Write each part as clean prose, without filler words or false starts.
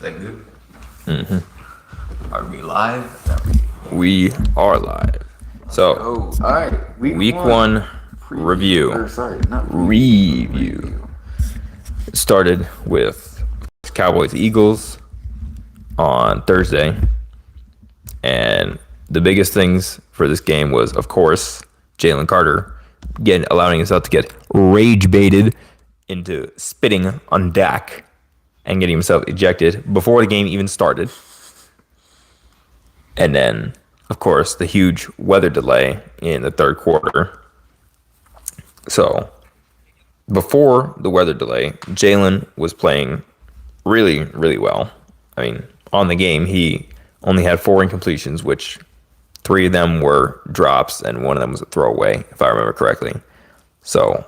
that good? Mm-hmm. Are we live? We are live. So, Oh, all right. week one review. Or sorry, not Review. It started with Cowboys Eagles on Thursday. And the biggest things for this game was, of course, Jalen Carter allowing himself to get rage baited into spitting on Dak and getting himself ejected before the game even started. And then, of course, the huge weather delay in the third quarter. So, before the weather delay, Jalen was playing really, really well. I mean, on the game, he only had 4 incompletions, which 3 of them were drops and 1 of them was a throwaway, if I remember correctly. So,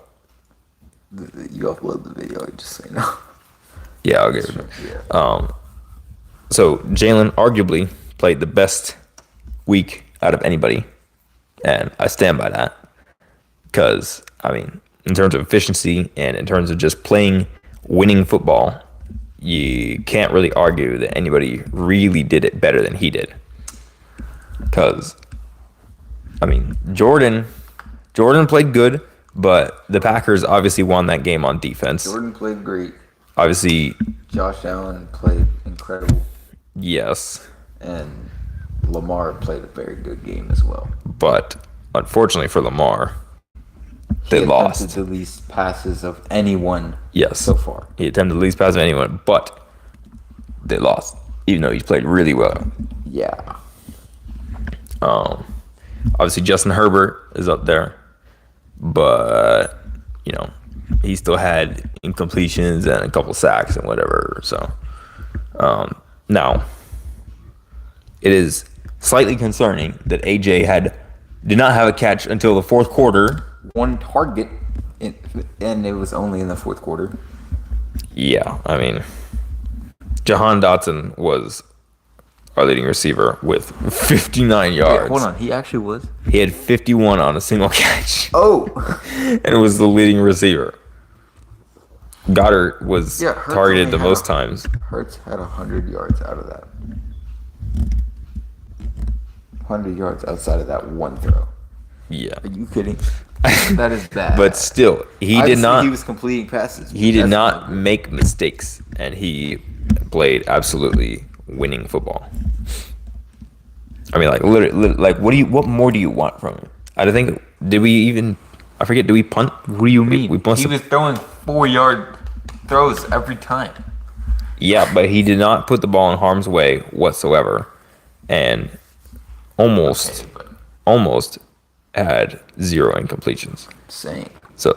You upload the video, just say no. yeah, I'll get it. Yeah. So Jalen arguably played the best week out of anybody, and I stand by that. Because, I mean, in terms of efficiency and in terms of just playing winning football, you can't really argue that anybody really did it better than he did. Because, I mean, Jordan played good, but the Packers obviously won that game on defense. Jordan played great. Obviously, Josh Allen played incredible. yes. And Lamar played a very good game as well. But unfortunately for Lamar, they He lost. attempted the least passes of anyone Yes. so far. He attempted the least pass of anyone, but they lost, even though he played really well. Yeah. Obviously, Justin Herbert is up there, but, you know, he still had incompletions and a couple sacks and whatever. So, now, it is slightly concerning that AJ did not have a catch until the fourth quarter. One target, and it was only in the fourth quarter. Yeah, I mean, Jahan Dotson was our leading receiver with 59 yards. Wait, hold on, he actually was? He had 51 on a single catch. Oh! And it was the leading receiver. Goddard was Hurts targeted only the had most times. Hurts had 100 yards out of that. 100 yards outside of that one throw. Yeah. Are you kidding? That is bad. But still, he was completing passes. He did not make mistakes, and he played absolutely winning football. I mean, like, literally, like, what more do you want from him? I don't think, did we punt? What do you mean? We He was throwing 4-yard throws every time. Yeah, but he did not put the ball in harm's way whatsoever, and almost had 0 incompletions. Same. So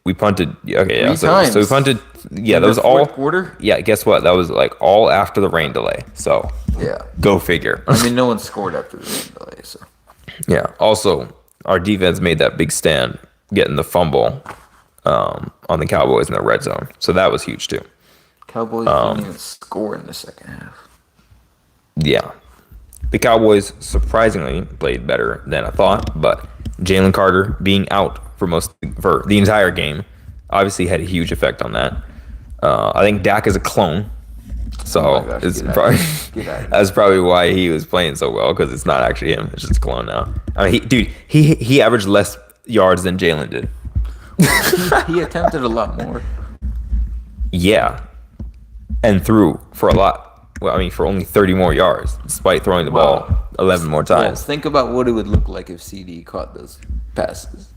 we punted. Okay, yeah. 3 So times. we punted. Yeah, In that was the all. fourth quarter? Yeah, guess what? That was like all after the rain delay. So Yeah. go figure. I mean, no one scored after the rain delay, so. Yeah. Also, our defense made that big stand, getting the fumble on the Cowboys in the red zone. So that was huge too. Cowboys didn't even score in the second half. Yeah. The Cowboys surprisingly played better than I thought, but Jalen Carter being out for the entire game obviously had a huge effect on that. I think Dak is a clone, so Oh my gosh, it's get out probably of here. Get out of here. that's probably why he was playing so well, because it's not actually him; it's just a clone now. I mean, he averaged less yards than Jalen did. He attempted a lot more. Yeah, and threw for a lot. Well, I mean, for only 30 more yards, despite throwing the ball 11 more Well, times. think about what it would look like if CD caught those passes.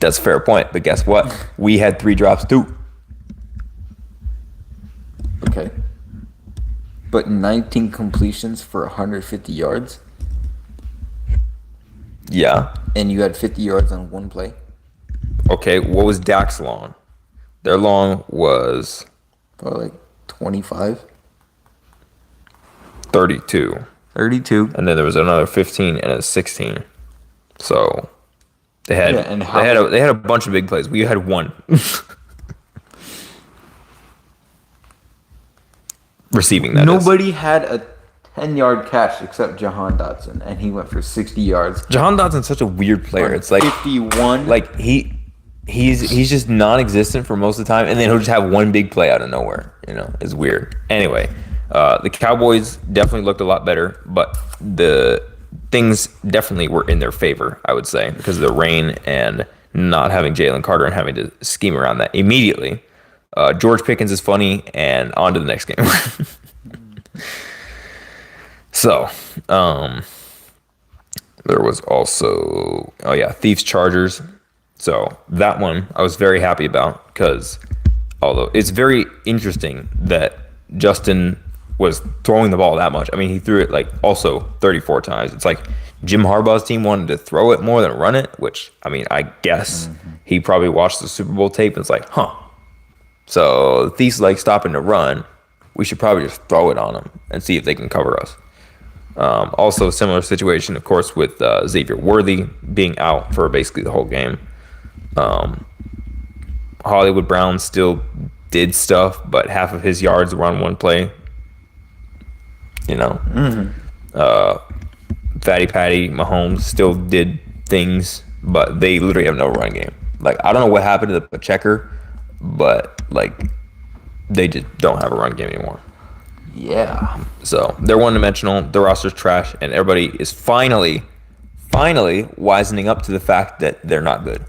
That's a fair point, but guess what? We had 3 drops too. Okay. But 19 completions for 150 yards, Yeah. and you had 50 yards on one play? Okay, what was Dak's long? Their long was Probably like 25? 32. 32. And then there was another 15 and a 16. So they had Yeah, and they had a bunch of big plays. We had one. Receiving that. Nobody had a 10-yard catch except Jahan Dotson, and he went for 60 yards. Jahan Dotson's such a weird player. It's like 51. he he's just non-existent for most of the time, and then he'll just have one big play out of nowhere. It's weird. Anyway, the Cowboys definitely looked a lot better, but the things definitely were in their favor, I would say, because of the rain and not having Jalen Carter and having to scheme around that immediately. George Pickens is funny, and on to the next game. So, there was also, Thiefs Chargers. So that one I was very happy about because although it's very interesting that Justin was throwing the ball that much. I mean, he threw it like also 34 times. It's like Jim Harbaugh's team wanted to throw it more than run it, which, I mean, I guess he probably watched the Super Bowl tape and it's like, so the Thiefs like stopping to run. We should probably just throw it on them and see if they can cover us. Also, similar situation, of course, with Xavier Worthy being out for basically the whole game. Hollywood Brown still did stuff, but half of his yards were on one play. Fatty Patty Mahomes still did things, but they literally have no run game. Like, I don't know what happened to the checker, but like they just don't have a run game anymore. Yeah. So they're one-dimensional. The roster's trash, and everybody is finally wisening up to the fact that they're not good,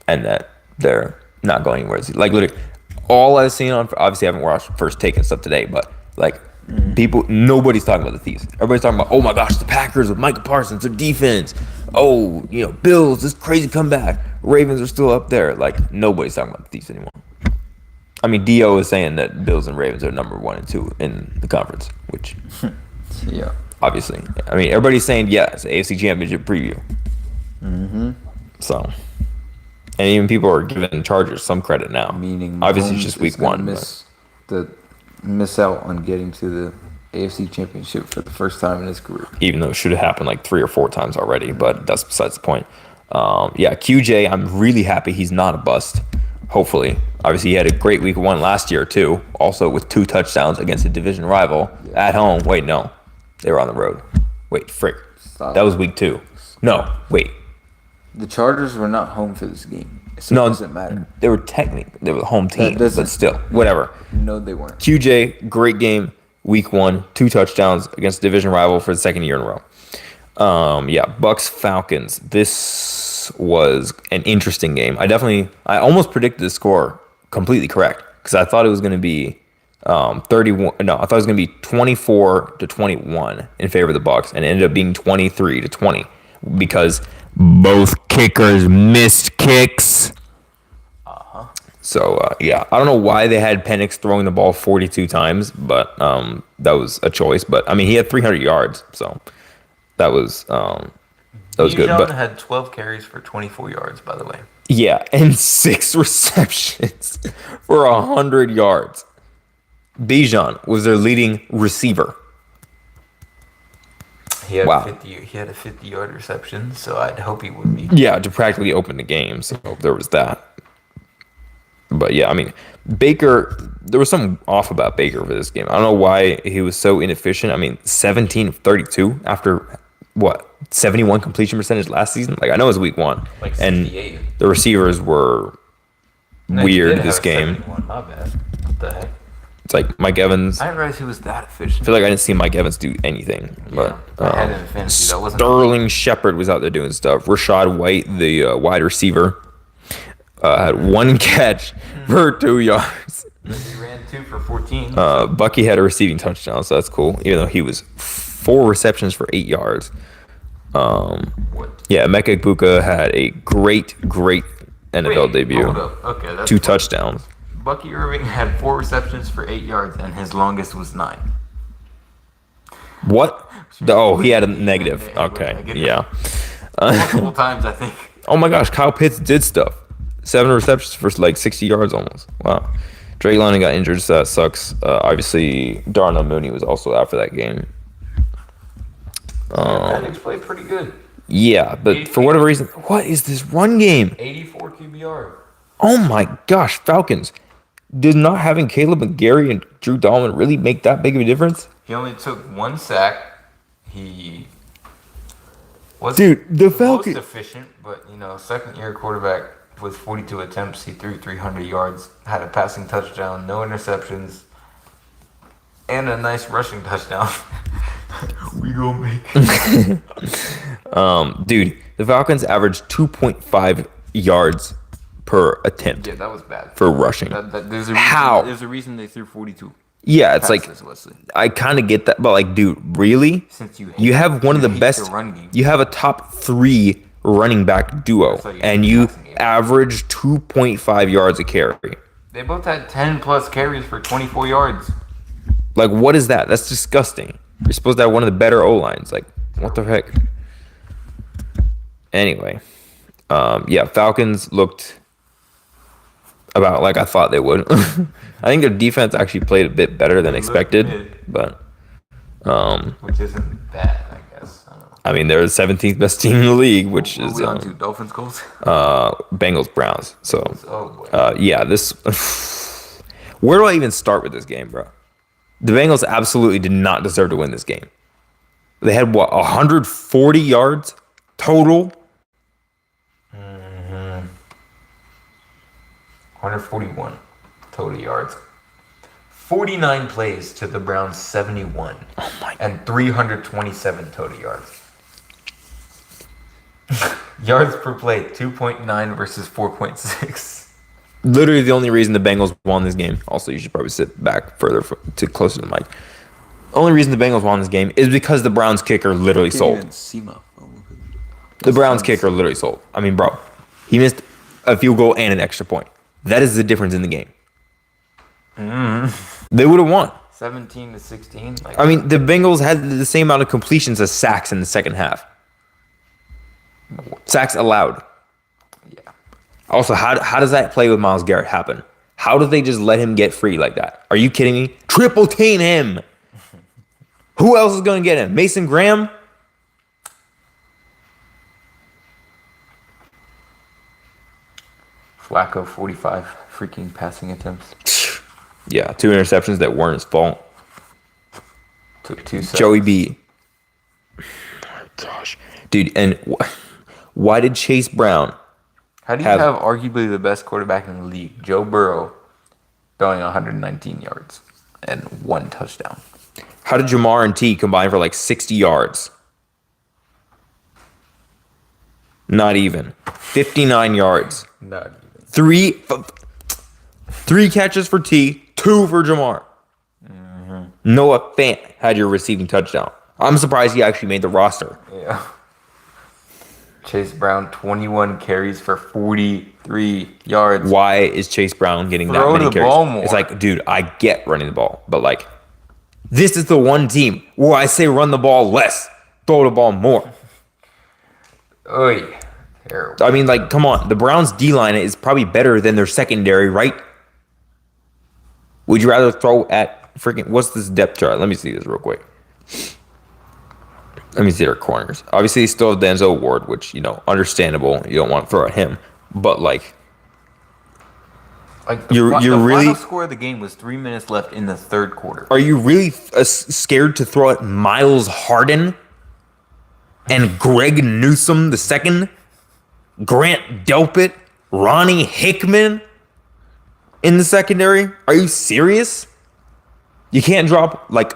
and that they're not going anywhere. Like literally, all I've seen on obviously I haven't watched First Take and stuff today, but like nobody's talking about the Thieves. Everybody's talking about, oh my gosh, the Packers with Micah Parsons, their defense. Oh, Bills, this crazy comeback. Ravens are still up there. Like nobody's talking about the Thieves anymore. I mean, Dio is saying that Bills and Ravens are number 1 and 2 in the conference, which, yeah, obviously. I mean, everybody's saying yes, AFC Championship preview. So, and even people are giving Chargers some credit now. Meaning, obviously, it's just week 1. Miss out on getting to the AFC Championship for the first time in his career. Even though it should have happened like 3 or 4 times already, but that's besides the point. QJ, I'm really happy he's not a bust. Hopefully. Obviously, he had a great week 1 last year, too. Also with 2 touchdowns against a division rival at home. Wait, no. They were on the road. Wait, frick. Stop. That was week 2. No, wait. The Chargers were not home for this game. So No, it doesn't matter. They were the home team, but still, whatever. No, they weren't. QJ, great game. Week 1, 2 touchdowns against a division rival for the second year in a row. Bucks Falcons. This was an interesting game. I almost predicted the score completely correct because I thought it was going to be 31. No, I thought it was going to be 24-21 in favor of the Bucks, and it ended up being 23-20 because both kickers missed kicks. So, I don't know why they had Penix throwing the ball 42 times, but that was a choice. But, I mean, he had 300 yards, so that was good. But had 12 carries for 24 yards, by the way. Yeah, and 6 receptions for 100 yards. Bijan was their leading receiver. He had Wow. He had a 50-yard reception, so I'd hope he would be. Yeah, to practically open the game, so there was that. But yeah, I mean, Baker, there was something off about Baker for this game. I don't know why he was so inefficient. I mean, 17 of 32 after, 71 completion percentage last season? Like, I know it was week 1. Like and 68. the receivers were No, he weird did this have a game. 71, not bad. What the heck? It's like Mike Evans. I didn't realize he was that I efficient. feel like I didn't see Mike Evans do anything. But I had him in fantasy. That wasn't. Sterling Shepard was out there doing stuff. Rashad White, the wide receiver, had 1 catch for 2 yards. He ran 2 for 14. Bucky had a receiving touchdown, so that's cool. Even though he was 4 receptions for 8 yards. Yeah, Emeka Egbuka had a great NFL debut. Hold up. Okay, that's 2 touchdowns. Bucky Irving had 4 receptions for 8 yards, and his longest was 9. What? Oh, he had a negative. Okay, yeah. Multiple times, I think. Oh my gosh, Kyle Pitts did stuff. 7 receptions for like 60 yards almost. Wow. Drake London got injured, so that sucks. Obviously, Darnell Mooney was also out for that game. Penix played pretty good. Yeah, but for whatever reason, what is this run game? 84 QBR. Oh my gosh, Falcons. Did not having Caleb McGarry and Drew Dahlman really make that big of a difference? He only took 1 sack. He was Dude, the most Falcons. efficient, but second-year quarterback with 42 attempts, he threw 300 yards, had a passing touchdown, no interceptions, and a nice rushing touchdown. We gonna make it. Dude, the Falcons averaged 2.5 yards per attempt Yeah, that was bad. for rushing. There's a reason, How? There's a reason they threw 42 Yeah, it's like passes, Wesley. I kind of get that, but like, dude, really? Since you have one of the hate best. the run game. You have a top 3 running back duo, So you and hate you passing game. average 2.5 yards a carry. They both had 10 plus carries for 24 yards. Like, what is that? That's disgusting. You're supposed to have one of the better O lines. Like, what the heck? Anyway, yeah, Falcons looked about like I thought they would. I think their defense actually played a bit better than expected, mid. but Which isn't bad, I guess. I don't know. I mean they're the 17th best team in the league, which What are is we on to? Dolphins, Colts? Bengals Browns. So Oh, boy. yeah, this. Where do I even start with this game, bro? The Bengals absolutely did not deserve to win this game. They had what 140 yards total. 141 total yards. 49 plays to the Browns, 71. Oh my! And 327 total yards. Yards per play, 2.9 versus 4.6. Literally the only reason the Bengals won this game. Also, you should probably sit back further to closer to the mic. Only reason the Bengals won this game is because the Browns kicker literally sold. The Browns kicker literally sold. I mean, bro, he missed a field goal and an extra point. That is the difference in the game. They would have won. 17 to 16. Like, I mean, the Bengals had the same amount of completions as sacks in the second half. Sacks allowed. yeah. Also, how does that play with Myles Garrett happen? How do they just let him get free like that? Are you kidding me? Triple team him. Who else is going to get him? Mason Graham? Flacco, 45 freaking passing attempts. Yeah, 2 interceptions that weren't his fault. Took 2 sacks. Joey B. Gosh. Dude, and why did Chase Brown How do you have arguably the best quarterback in the league, Joe Burrow, throwing 119 yards and 1 touchdown? How did Jamar and T combine for like 60 yards? Not even. 59 yards. Not even. Three catches for T, 2 for Jamar. Noah Fant had your receiving touchdown. I'm surprised he actually made the roster. Yeah. Chase Brown, 21 carries for 43 yards. Why is Chase Brown getting Throw that many the carries? ball more. It's like, dude, I get running the ball, but like, this is the one team where I say run the ball less, throw the ball more. Oy. Terrible. I mean, like, come on. The Browns' D-line is probably better than their secondary, right? Would you rather throw at freaking... What's this depth chart? Let me see this real quick. Let me see their corners. Obviously, you still have Denzel Ward, which, understandable. You don't want to throw at him. But, like... Like You're the really- final score of the game was 3 minutes left in the third quarter. Are you really scared to throw at Miles Harden and Greg Newsome II? Grant Delpit? Ronnie Hickman in the secondary? Are you serious? You can't drop, like...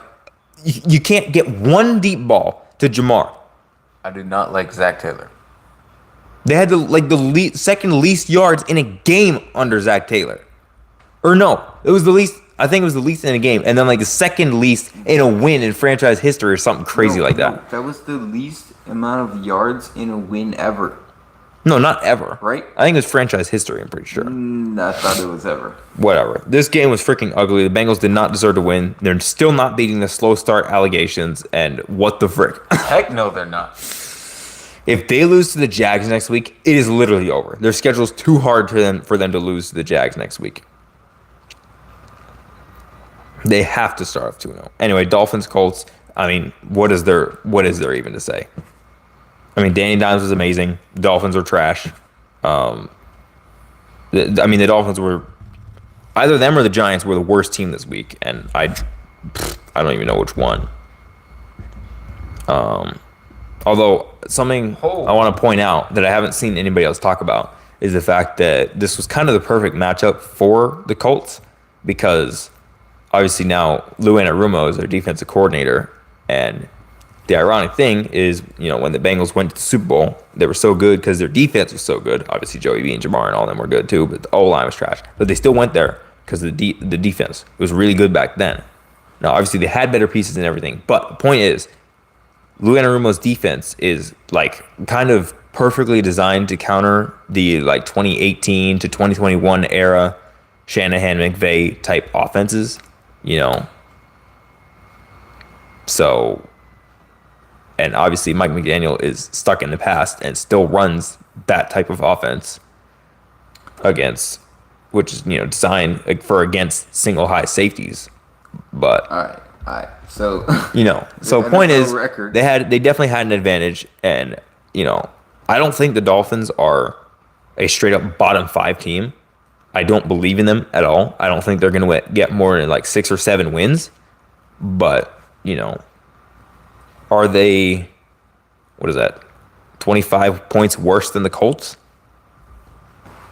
You can't get one deep ball to Jamar. I do not like Zach Taylor. They had the second least yards in a game under Zach Taylor. Or no, it was the least. I think it was the least in a game, and then like the second least in a win in franchise history or something crazy like that. That was the least amount of yards in a win ever. No, not ever. Right? I think it was franchise history. I'm pretty sure. I thought it was ever. Whatever. This game was freaking ugly. The Bengals did not deserve to win. They're still not beating the slow start allegations. And what the frick? Heck no, they're not. If they lose to the Jags next week, it is literally over. Their schedule's too hard for them to lose to the Jags next week. They have to start off 2-0. Anyway, Dolphins, Colts. I mean, what is there even to say? I mean, Danny Dimes was amazing. The Dolphins are trash. The Dolphins were either them or the Giants were the worst team this week, and I don't even know which one. Although something I want to point out that I haven't seen anybody else talk about. is the fact that this was kind of the perfect matchup for the Colts because obviously now Lou Anarumo is their defensive coordinator, and the ironic thing is, when the Bengals went to the Super Bowl, they were so good because their defense was so good. Obviously, Joey B and Jamar and all of them were good too, but the O-line was trash. But they still went there because the defense was really good back then. Now, obviously, they had better pieces and everything, but the point is, Lou Anarumo's defense is like kind of perfectly designed to counter the 2018 to 2021 era Shanahan McVay type offenses, So, and obviously Mike McDaniel is stuck in the past and still runs that type of offense which is designed for against single high safeties, but All right. So so the point NFL is record. they definitely had an advantage, and I don't think the Dolphins are a straight up bottom 5 team. I don't believe in them at all. I don't think they're going to get more than 6 or 7 wins, but are they, what is that, 25 points worse than the Colts?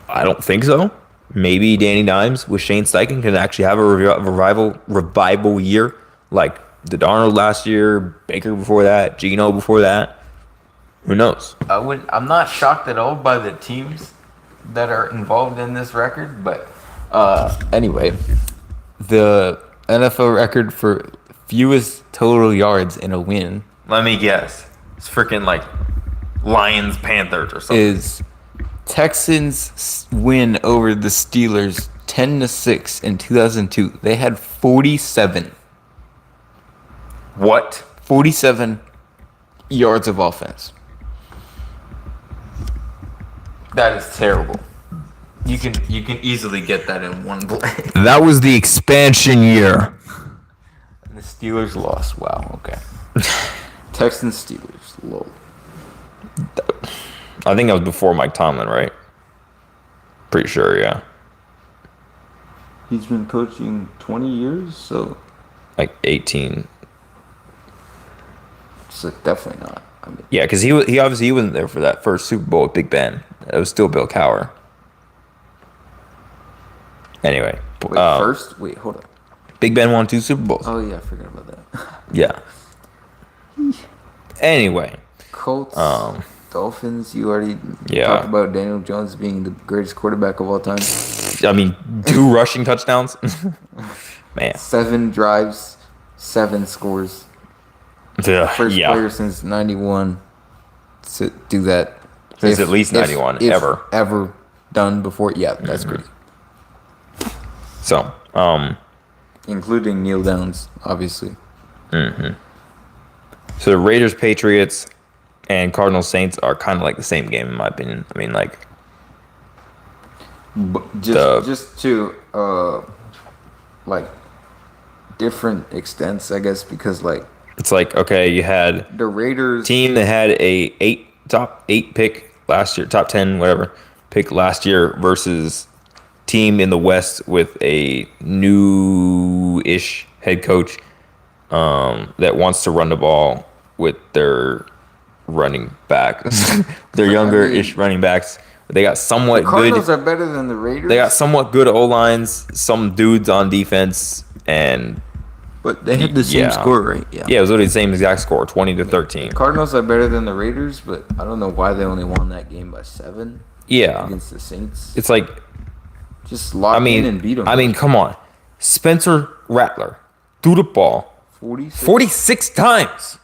I don't think so. Maybe Danny Dimes with Shane Steichen can actually have a revival year like the Darnold last year, Baker before that, Geno before that. Who knows? I'm not shocked at all by the teams that are involved in this record, but Anyway, the NFL record for fewest total yards in a win Let me guess. It's freaking Lions, Panthers or something. is Texans win over the Steelers 10-6 in 2002. They had 47 What? yards of offense. that is terrible. You can easily get that in one play. That was the expansion year. And the Steelers lost. Wow, okay. Texans Steelers, lol. I think that was before Mike Tomlin, right? Pretty sure, yeah. He's been coaching 20 years, so 18. it's definitely not. I mean, Yeah, because he obviously wasn't there for that first Super Bowl with Big Ben. It was still Bill Cowher. Anyway, wait, hold on. Big Ben won 2 Super Bowls. Oh yeah, I forgot about that. Yeah. Anyway, Colts, Dolphins. You already Yeah. talked about Daniel Jones being the greatest quarterback of all time. I mean, 2 rushing touchdowns. Man. 7 drives, 7 scores. Ugh, First yeah. player since '91 to do that. Since at least 91, ever. Ever done before. Yeah, that's great. So, Including Neil Downs, obviously. so the Raiders, Patriots, and Cardinals, Saints are kind of like the same game in my opinion. I mean, But just to different extents, I guess, because it's okay, you had the Raiders team that had a top 8 pick last year, top 10, whatever, pick last year versus team in the West with a new-ish head coach that wants to run the ball with their running backs, their younger-ish running backs. They got somewhat the Cardinals good. are better than the Raiders. They got somewhat good O-lines, some dudes on defense, and but they had the same yeah. score, right? yeah, it was literally the same exact score, 20-13. Cardinals are better than the Raiders, but I don't know why they only won that game by 7 Yeah, against the Saints. it's Just lock in and beat them. I mean, come on. Spencer Rattler threw the ball 46 times.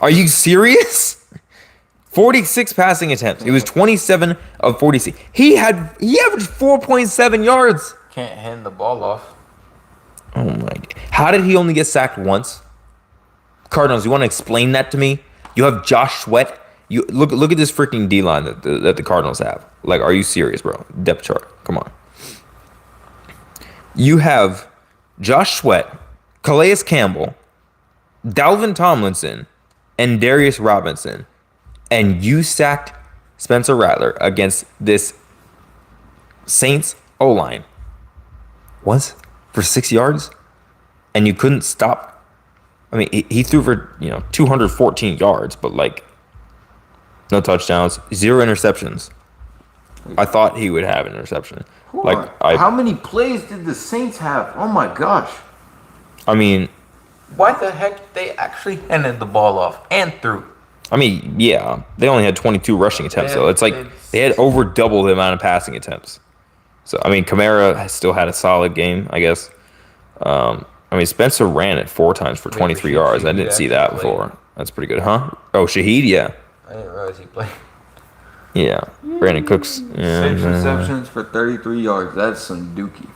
Are you serious? 46 passing attempts. It was 27 of 46. He averaged 4.7 yards. Can't hand the ball off. Oh my! How did he only get sacked once? Cardinals, you want to explain that to me? You have Josh Sweat. You look at this freaking D line that the Cardinals have. Are you serious, bro? Depth chart. Come on. You have Josh Sweat, Calais Campbell, Dalvin Tomlinson, and Darius Robinson, and you sacked Spencer Rattler against this Saints O-line. Once for 6 yards, and you couldn't stop. I mean, he threw for 214 yards, but no touchdowns, 0 interceptions. I thought he would have an interception. How many plays did the Saints have? Oh my gosh. I mean, Why the heck they actually handed the ball off and threw? yeah, they only had 22 rushing attempts, so it's like they had over double the amount of passing attempts. So, I mean, Kamara still had a solid game, I guess. Spencer ran it 4 times for 23 yards. I didn't see that before. That's pretty good, huh? Oh, Shaheed, yeah. I didn't realize he played. Yeah. Brandon Cooks. Yeah, 6 receptions for 33 yards. That's some dookie.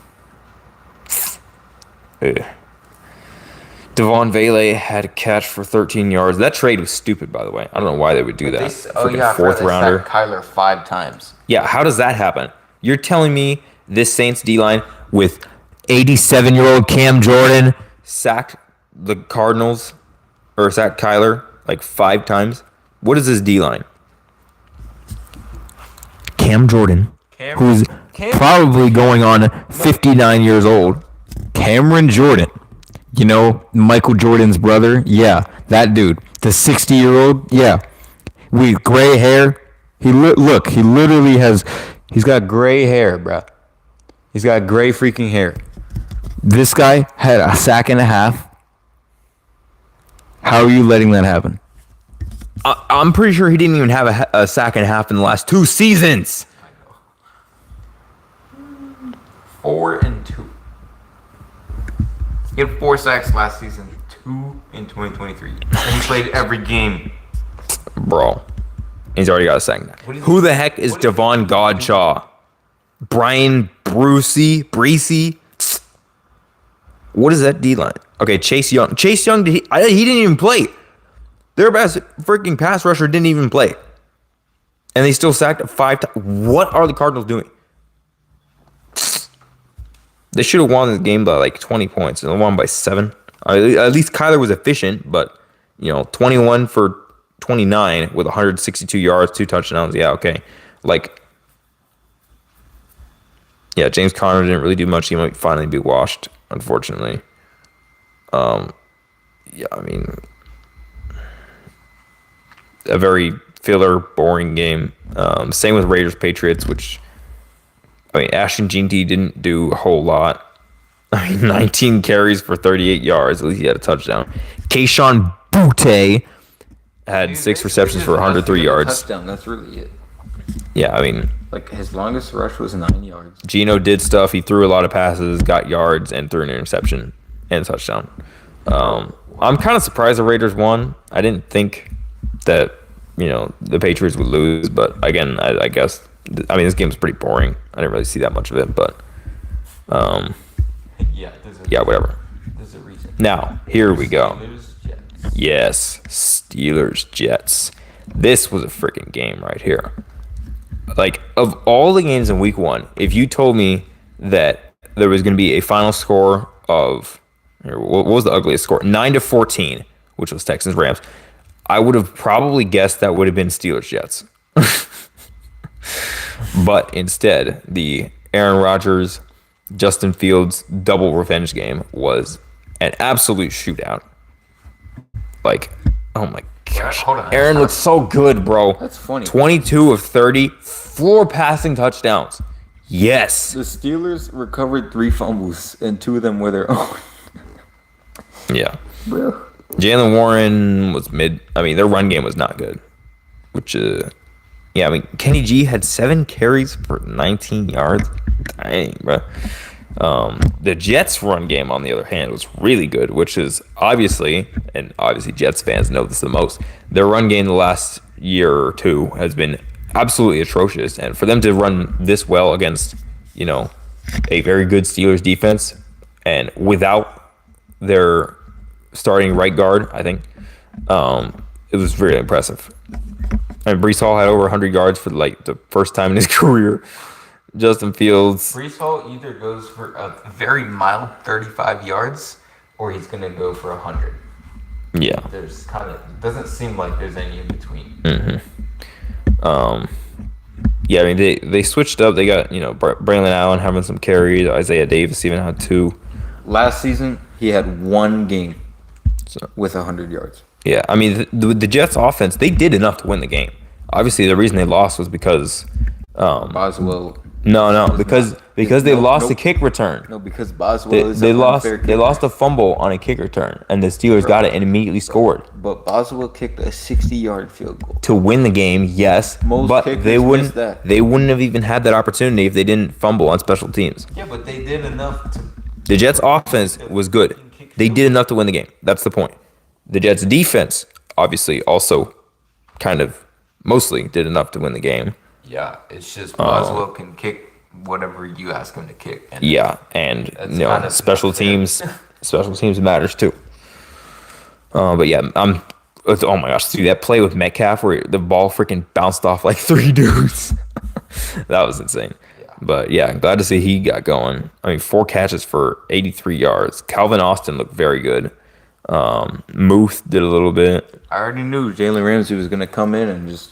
Devon Vele had a catch for 13 yards. That trade was stupid, by the way. I don't know why they would do that. Freaking fourth rounder. Kyler 5 times. Yeah, how does that happen? You're telling me this Saints D-line with 87-year-old Cam Jordan sacked the Cardinals or sacked Kyler like 5 times? What is this D-line? Cam Jordan, who's probably going on 59 years old. Cameron Jordan. You know, Michael Jordan's brother? Yeah, that dude. The 60-year-old? Yeah. With gray hair. He literally he's got gray hair, bro. He's got gray freaking hair. This guy had a sack and a half. How are you letting that happen? I'm pretty sure he didn't even have a sack and a half in the last 2 seasons. 4 and 2. He had 4 sacks last season, 2 in 2023. And he played every game. Bro, he's already got a sack. Who the heck is Devon Godshaw? Brian Breesy? What is that D-line? Okay, Chase Young. Chase Young, he didn't even play. Their best freaking pass rusher didn't even play. And they still sacked 5 times. What are the Cardinals doing? They should have won this game by like 20 points. And they won by 7. At least Kyler was efficient, but, 21 for 29 with 162 yards, 2 touchdowns. Yeah, okay. James Conner didn't really do much. He might finally be washed, unfortunately. A very filler, boring game. Same with Raiders Patriots, which Ashton Jeanty didn't do a whole lot. 19 carries for 38 yards. At least he had a touchdown. Kayshon Boutte had 6 receptions for 103 yards. Touchdown. That's really it. Yeah, his longest rush was 9 yards. Geno did stuff. He threw a lot of passes, got yards, and threw an interception and a touchdown. I'm kind of surprised the Raiders won. I didn't think that the Patriots would lose, but again, I guess this game was pretty boring. I didn't really see that much of it, but whatever. There's a reason. Now here we go. Steelers, Jets. Yes, Steelers Jets. This was a freaking game right here. Of all the games in Week 1, if you told me that there was going to be a final score of what was the ugliest score? 9-14, which was Texans Rams. I would have probably guessed that would have been Steelers Jets. But instead, the Aaron Rodgers, Justin Fields double revenge game was an absolute shootout. Oh my gosh. Hold on. Aaron looks so good, bro. That's funny. 22 of 30, 4 passing touchdowns. Yes. The Steelers recovered 3 fumbles, and 2 of them were their own. Yeah. Bro. Jalen Warren was mid. Their run game was not good. Kenny G had 7 carries for 19 yards. Dang, bro. The Jets' run game, on the other hand, was really good, which is obviously Jets fans know this the most. Their run game the last year or 2 has been absolutely atrocious, and for them to run this well against, a very good Steelers defense, and without their starting right guard, I think, it was really impressive. Breece Hall had over 100 yards for the first time in his career. Justin Fields. Breece Hall either goes for a very mild 35 yards or he's going to go for 100. Yeah. There's doesn't seem like there's any in between. Mm-hmm. They switched up. They got, Braylon Allen having some carries. Isaiah Davis even had 2. Last season, he had 1 game with 100 yards. Yeah, the Jets offense, they did enough to win the game. Obviously, the reason they lost was because Boswell. because they lost the kick return. No, because Boswell is They an lost unfair they kicker. lost a fumble on a kick return, and the Steelers got it and immediately scored But Boswell kicked a 60-yard field goal. to win the game. Yes, Most but kickers they miss wouldn't that. they wouldn't have even had that opportunity if they didn't fumble on special teams. Yeah, but they did enough to. The Jets' offense was good. They did enough to win the game. That's the point. The Jets' defense, obviously, also kind of mostly did enough to win the game. Yeah, it's just Boswell can kick whatever you ask him to kick. And Yeah, and That's kind of special not fair. teams matters too. But yeah, oh my gosh, dude, that play with Metcalf where the ball freaking bounced off like 3 dudes. That was insane. But yeah, glad to see he got going. I mean, 4 catches for 83 yards. Calvin Austin looked very good. Muth did a little bit. I already knew Jalen Ramsey was gonna come in and just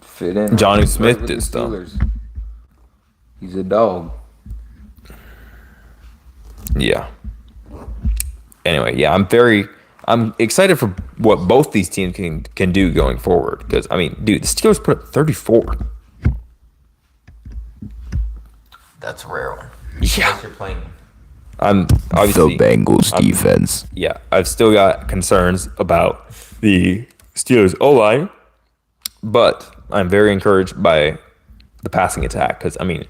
fit in. Johnny Right Smith with did the stuff. Steelers. He's a dog. Yeah. Anyway, yeah, I'm excited for what both these teams can do going forward. Because I mean, dude, the Steelers put up 34. That's a rare one. Yeah. Unless you're playing. I'm obviously Bengals defense. yeah, I've still got concerns about the Steelers O-line, but I'm very encouraged by the passing attack because, I mean,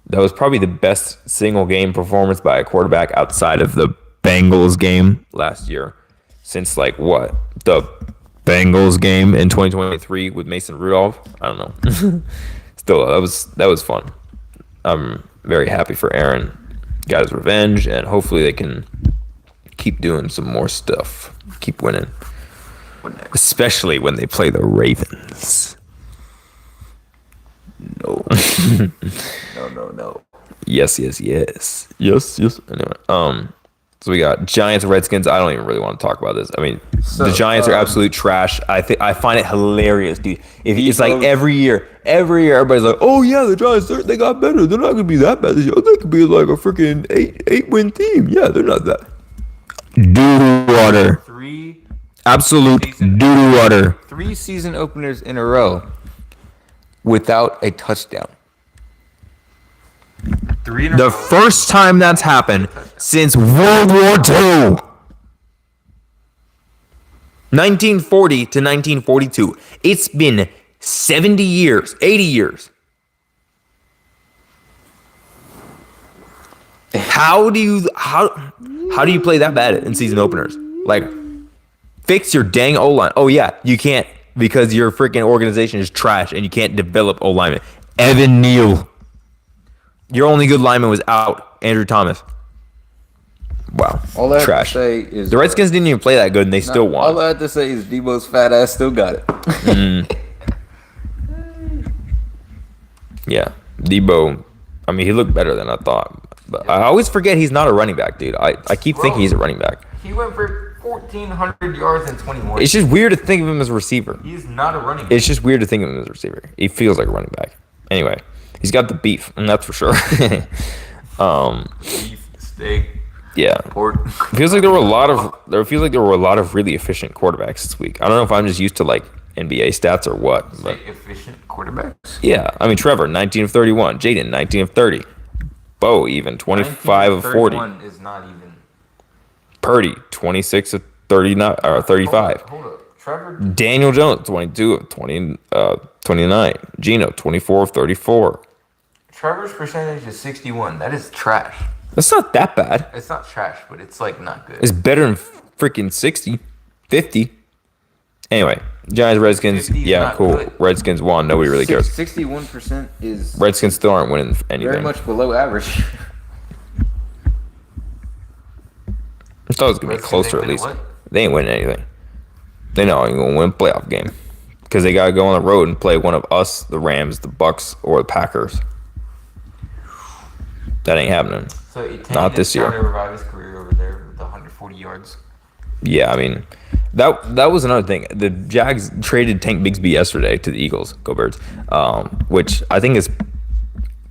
that was probably the best single game performance by a quarterback outside of the Bengals game. last year since, like, what? The Bengals game in 2023 with Mason Rudolph? I don't know. Still, that was fun. I'm very happy for Aaron. Got his revenge, and hopefully they can keep doing some more stuff. Keep winning. Especially when they play the Ravens. No. No. Yes. Anyway, so we got Giants, Redskins. I don't even really want to talk about this. I mean, the Giants are absolute trash. I find it hilarious, dude. If it's like every year, everybody's like, "Oh yeah, the Giants, they got better. They're not gonna be that bad this year. They could be like a freaking eight win team. Yeah, they're not that." Doo-doo water. 3 Absolute doo-doo water. season openers in a row without a touchdown. 3 in a The row. first time that's happened since World War II. 1940 to 1942. It's been 70 years, 80 years. How do you play that bad in season openers? Like, fix your dang O-line. Oh yeah, you can't because your freaking organization is trash and you can't develop O-linemen. Evan Neal. Your only good lineman was out, Andrew Thomas. Wow, All I have trash. to say is The Redskins didn't even play that good and they still won. All I have to say is Debo's fat ass still got it. Yeah, Debo. I mean, he looked better than I thought. But I always forget he's not a running back, dude. I keep thinking he's a running back. He went for 1,400 yards in 21. It's just weird to think of him as a receiver. He's not a running back. It's just weird to think of him as a receiver. He feels like a running back. Anyway, he's got the beef, and that's for sure. Beef, steak, Yeah. pork. It feels like there were a lot of really efficient quarterbacks this week. I don't know if I'm just used to like NBA stats or what, but Efficient quarterbacks. yeah. I mean, Trevor, 19 of 31. Jaden, 19 of 30. Bo, even 25 of 40. 31 is not even. Purdy, 26 of 39 or 35. Hold up. Trevor. Daniel Jones, 22 of 29. Gino, 24 of 34. Trevor's percentage is 61. That is trash. That's not that bad. It's not trash, but it's like not good. It's better than freaking 60, 50. Anyway, Giants, Redskins, 50 is yeah, not cool. good. Redskins won. Nobody really cares. 61% is Redskins still aren't winning anything. very much below average. I thought it was gonna be Redskins closer ain't at winning least. what? They ain't winning anything. They know ain't gonna win a playoff game because they gotta go on the road and play one of us, the Rams, the Bucks, or the Packers. That ain't happening. So Not this year. Trying to revive his career over there with 140 yards. Yeah, I mean, that was another thing. The Jags traded Tank Bigsby yesterday to the Eagles. Go Birds. Which I think is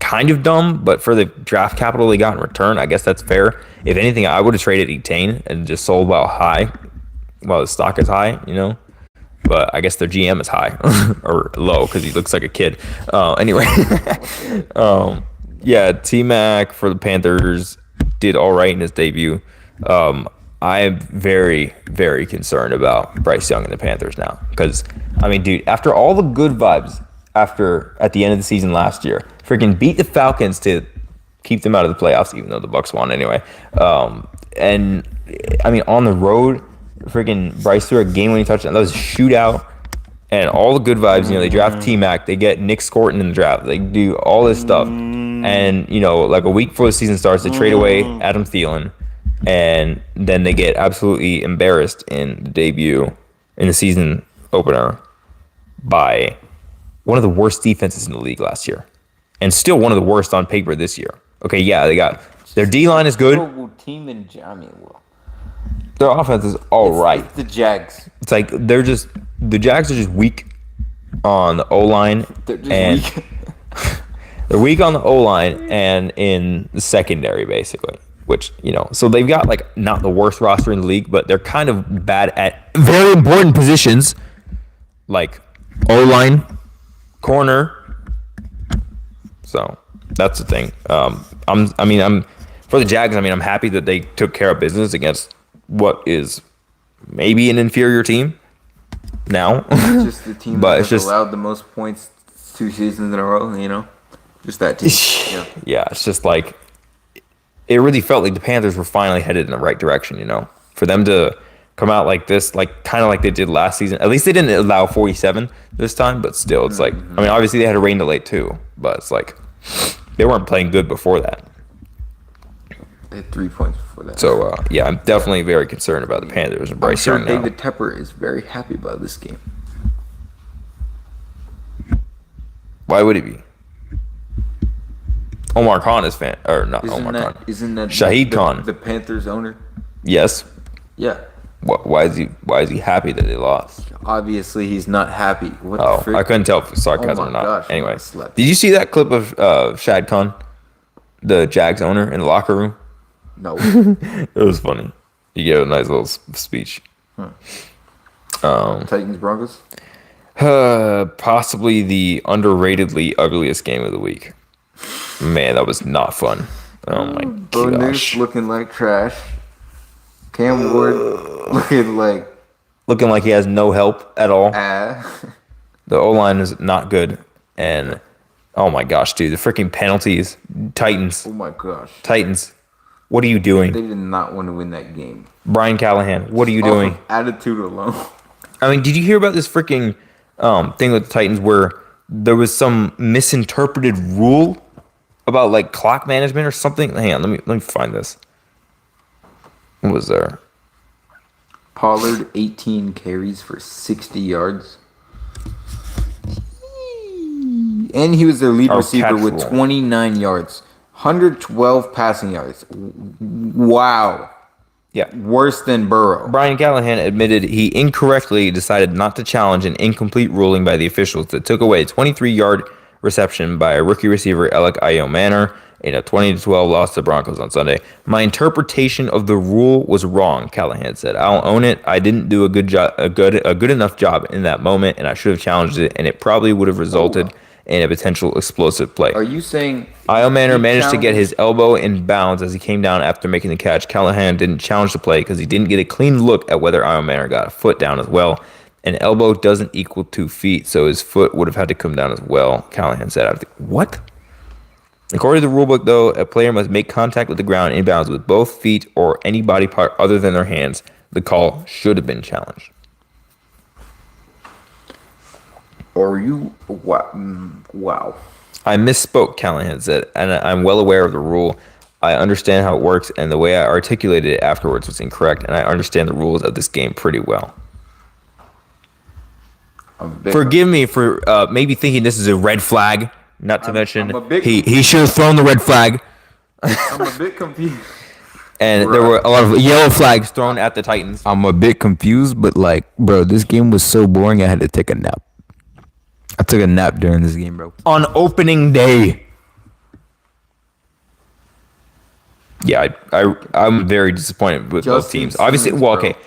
kind of dumb, but for the draft capital they got in return, I guess that's fair. If anything, I would have traded Etain and just sold while the stock is high, you know? but I guess their GM is high or low because he looks like a kid. Anyway, yeah, T-Mac for the Panthers did all right in his debut. I'm very, very concerned about Bryce Young and the Panthers now because, I mean, dude, after all the good vibes at the end of the season last year, freaking beat the Falcons to keep them out of the playoffs, even though the Bucks won anyway. And I mean, on the road, freaking Bryce threw a game-winning touchdown. That was a shootout, and all the good vibes. You know, they draft T-Mac, they get Nick Scorton in the draft, they do all this stuff, and you know, like a week before the season starts, they trade away Adam Thielen, and then they get absolutely embarrassed in the debut in the season opener by one of the worst defenses in the league last year, and still one of the worst on paper this year. Okay, yeah, they got their D-line is good. Team in well, their offense is all right. It's the Jags. It's like the Jags are just weak on the O-line. They're just and weak. they're weak on the O-line and in the secondary, basically. Which, you know, so they've got like not the worst roster in the league, but they're kind of bad at Very important positions. like O-line. corner. So that's the thing. I'm for the Jags. I mean, I'm happy that they took care of business against what is maybe an inferior team now. It's just the team But that it's has just- allowed the most points 2 seasons in a row. You know, just that team. Yeah. Yeah, it's just like it really felt like the Panthers were finally headed in the right direction. You know, for them to come out like this, like kind of like they did last season. At least they didn't allow 47 this time, but still, it's like, I mean, obviously they had a rain delay too, but it's like they weren't playing good before that. They had 3 points before that. So yeah, I'm definitely very concerned about the Panthers and I'm Bryce sure Young now. David Tepper is very happy about this game. Why would he be? Omar Khan is fan, or not Isn't Omar that Khan. isn't that Shahid Khan. the Panthers owner? Yes. Yeah. Why is he happy that they lost? Obviously, he's not happy. What Oh, the frick? I couldn't tell if it was sarcasm Oh or my not. gosh, Anyway, I slept. did you see that clip of Shad Khan, the Jags owner, in the locker room? No. It was funny. He gave a nice little speech. Titans Broncos. Possibly the underratedly ugliest game of the week. Man, that was not fun. Oh my Bo Nix gosh. looking like trash. Cam Ward looking like Looking like he has no help at all. ah. The O-line is not good. And, oh my gosh, dude, the freaking penalties. Titans. Oh my gosh. Titans. What are you doing? They did not want to win that game. Brian Callahan, what are you Off doing? of attitude alone. I mean, did you hear about this freaking thing with the Titans where there was some misinterpreted rule about like clock management or something? Hang on, let me find this. What was there? Pollard 18 carries for 60 yards. And he was their lead Oh, receiver catch with rule. 29 yards. 112 passing yards. Wow. Yeah. Worse than Burrow. Brian Callahan admitted he incorrectly decided not to challenge an incomplete ruling by the officials that took away a 23-yard reception by a rookie receiver, Alec Manor, in a 20-12 loss to the Broncos on Sunday. My interpretation of the rule was wrong, Callahan said. I'll own it. I didn't do a good enough job in that moment, and I should have challenged it, and it probably would have resulted in a potential explosive play. Are you saying Manor he managed to get challenged- his elbow in bounds as he came down after making the catch. Callahan didn't challenge the play because he didn't get a clean look at whether Manor got a foot down as well. An elbow doesn't equal 2 feet, so his foot would have had to come down as well, Callahan said. What? According to the rulebook, though, a player must make contact with the ground in bounds with both feet or any body part other than their hands. The call should have been challenged. Or you wow. I misspoke, Callahan said, and I'm well aware of the rule. I understand how it works, and the way I articulated it afterwards was incorrect, and I understand the rules of this game pretty well. I'm a bit- Forgive me for maybe thinking this is a red flag, not to mention I'm a bit- He should have thrown the red flag. I'm a bit confused. and there were a lot of yellow flags thrown at the Titans. I'm a bit confused, but like, bro, this game was so boring. I had to take a nap. I took a nap during this game, bro. On opening day. Yeah, I'm very disappointed with both Justin teams. Obviously, Simmons, well, bro. okay.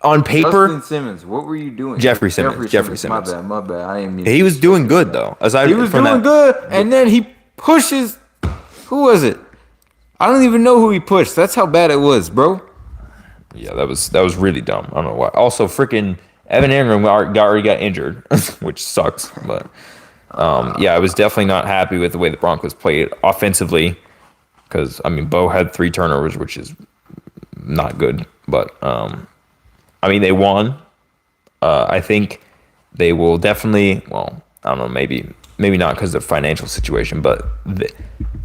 on paper, Justin Simmons, what were you doing? Jeffrey Simmons. My bad. I didn't mean. he was doing good though. Aside He was from doing that, good, and then he pushes. Who was it? I don't even know who he pushed. That's how bad it was, bro. Yeah, that was really dumb. I don't know why. Also, freaking Evan Ingram already got injured, which sucks. But yeah, I was definitely not happy with the way the Broncos played offensively. Because I mean, Bo had 3 turnovers, which is not good. But I mean, they won. I think they will definitely. Well, I don't know. Maybe not because of the financial situation, but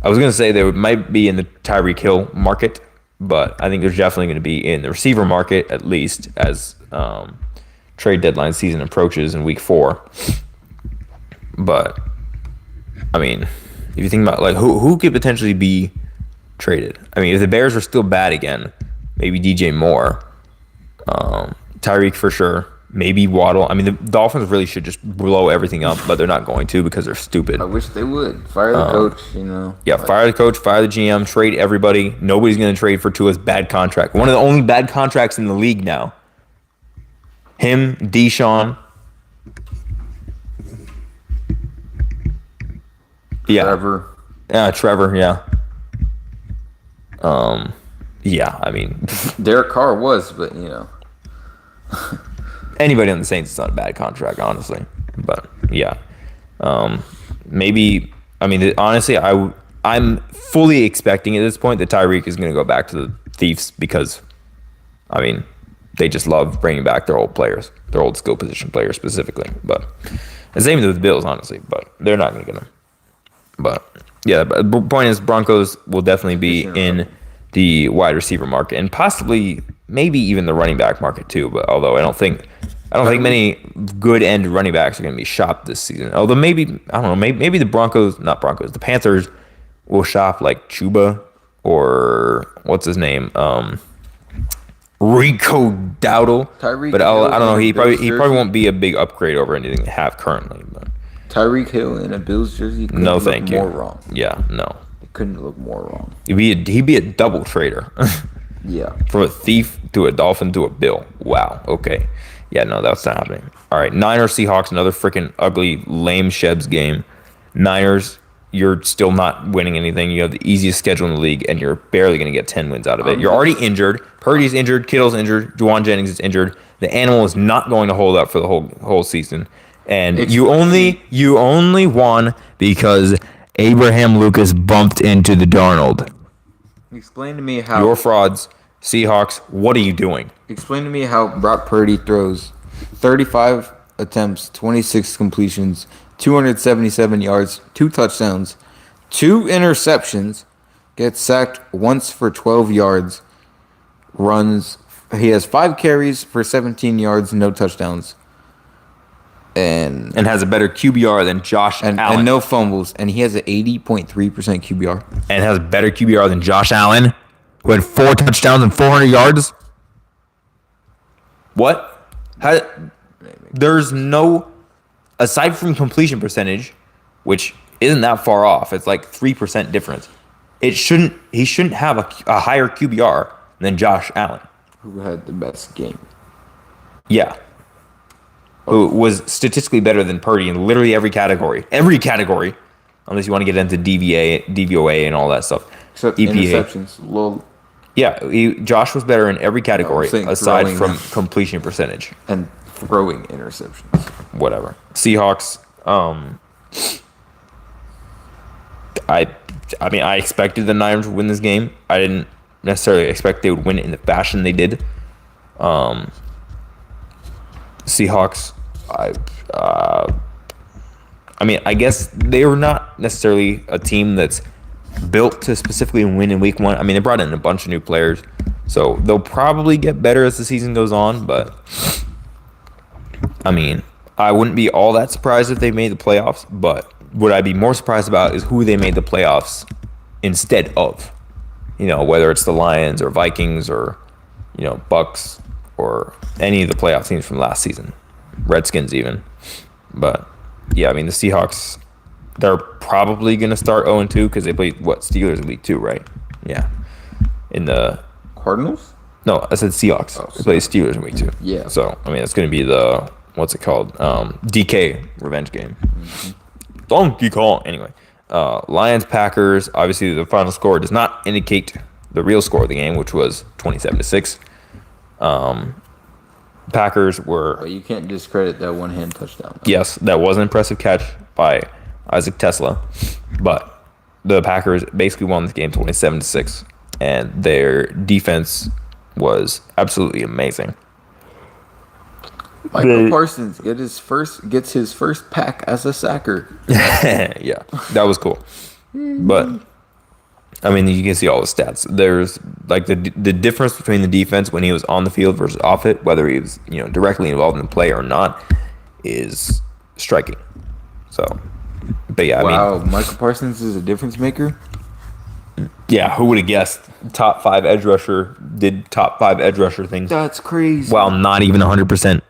I was gonna say they might be in the Tyreek Hill market. But I think there's definitely going to be in the receiver market, at least as trade deadline season approaches in week 4. But I mean, if you think about like who could potentially be traded, I mean, if the Bears are still bad again, maybe DJ Moore, Tyreek for sure, maybe Waddle. I mean, the Dolphins really should just blow everything up, but they're not going to because they're stupid. I wish they would fire the coach. Yeah, fire the coach, fire the GM, trade everybody. Nobody's going to trade for Tua's bad contract. One of the only bad contracts in the league now. Him, Deshaun. Yeah. Trevor. Yeah, Trevor, yeah. Yeah, I mean, Derek Carr was, but anybody on the Saints is not a bad contract, honestly. But yeah, maybe. I mean, honestly, I'm fully expecting at this point that Tyreek is going to go back to the Thieves because, I mean, they just love bringing back their old players, their old skill position players specifically. But the same with the Bills, honestly. But they're not going to get them. But yeah, but the point is, Broncos will definitely be in the wide receiver market and possibly maybe even the running back market too. But although I don't think many good end running backs are going to be shopped this season. Although maybe I don't know, maybe the Panthers will shop like Chuba or what's his name, Rico Dowdle. Tyreek but I don't know. He Bills probably won't be a big upgrade over anything they have currently. But Tyreek Hill in a Bills jersey. No, thank you. More wrong. Yeah, no. It couldn't look more wrong. He'd be a double trader. Yeah. From a thief to a Dolphin to a Bill. Wow. Okay. Yeah, no, that's not happening. All right. Niners, Seahawks, another freaking ugly, lame Shebs game. Niners, you're still not winning anything. You have the easiest schedule in the league, and you're barely going to get 10 wins out of it. You're already injured. Purdy's injured. Kittle's injured. Juwan Jennings is injured. The animal is not going to hold up for the whole season. And you only won because Abraham Lucas bumped into the Darnold. Explain to me how you're frauds. Seahawks, what are you doing? Explain to me how Brock Purdy throws 35 attempts, 26 completions, 277 yards, 2 touchdowns, 2 interceptions, gets sacked once for 12 yards, he has 5 carries for 17 yards, no touchdowns. And has a better QBR than Josh Allen. And no fumbles. And he has an 80.3% QBR. And has a better QBR than Josh Allen, who had 4 touchdowns and 400 yards. What? There's no, aside from completion percentage, which isn't that far off. It's like 3% difference. He shouldn't have a higher QBR than Josh Allen, who had the best game. Yeah. Who was statistically better than Purdy in literally every category. Every category. Unless you want to get into DVOA and all that stuff. Except EPA. Interceptions. Well, yeah, Josh was better in every category aside from them. completion percentage. And throwing interceptions. Whatever. Seahawks, I mean, I expected the Niners would win this game. I didn't necessarily expect they would win it in the fashion they did. Seahawks, I mean, I guess they were not necessarily a team that's built to specifically win in week 1. I mean, they brought in a bunch of new players, so they'll probably get better as the season goes on, but I mean, I wouldn't be all that surprised if they made the playoffs, but what I'd be more surprised about is who they made the playoffs instead of. You know, whether it's the Lions or Vikings or, you know, Bucks or any of the playoff teams from last season. Redskins even. But, yeah, I mean, the Seahawks, they're probably going to start 0-2 because they played, Steelers in week 2, right? Yeah. In the... Cardinals? No, I said Seahawks. They play the Steelers in week 2. Yeah. So I mean, it's going to be the what's it called? DK revenge game. Donkey Kong. Anyway, Lions Packers. Obviously, the final score does not indicate the real score of the game, which was 27-6. Packers were But you can't discredit that one-hand touchdown. yes, that was an impressive catch by Isaac Tesla, but the Packers basically won this game 27-6, and their defense was absolutely amazing. Michael Parsons gets his first pack as a sacker. Yeah, that was cool. But I mean, you can see all the stats. There's like the difference between the defense when he was on the field versus off it, whether he was directly involved in the play or not, is striking. So, but yeah, I mean, Michael Parsons is a difference maker. yeah, who would have guessed? Top 5 edge rusher did top 5 edge rusher things That's crazy. while not even 100%.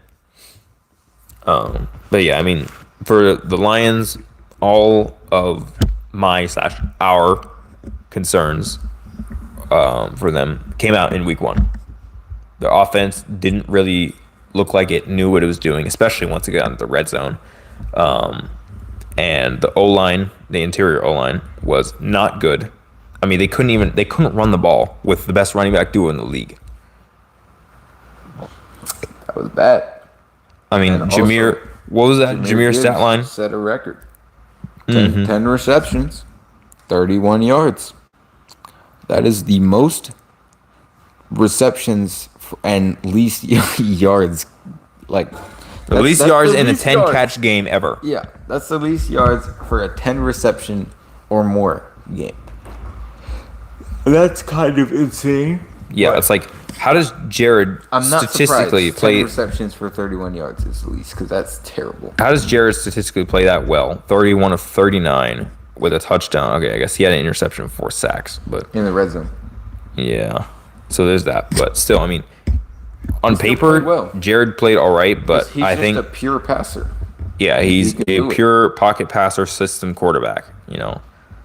But yeah, I mean, for the Lions, all of our concerns for them came out in week 1. Their offense didn't really look like it knew what it was doing, especially once it got into the red zone. And the O-line, the interior O-line, was not good. I mean, they couldn't run the ball with the best running back duo in the league. That was bad. I mean, And Jameer, also, what was that? Jameer's stat line? Set a record. 10 receptions, 31 yards. That is the most receptions and least yards. Like The least yards the in a least 10 yards. catch game ever. Yeah, that's the least yards for a 10 reception or more game. That's kind of insane. Yeah, But it's like, how does Jared I'm not statistically surprised. 10 play? receptions for 31 yards is the least, because that's terrible. How does Jared statistically play that well? 31 of 39 with a touchdown. Okay, I guess he had an interception, 4 sacks, but In the red zone. yeah. So there's that. But still, I mean, on still paper, played well. Jared played all right, but He's I just think a pure passer. yeah, he's can a do it. pure pocket passer system quarterback,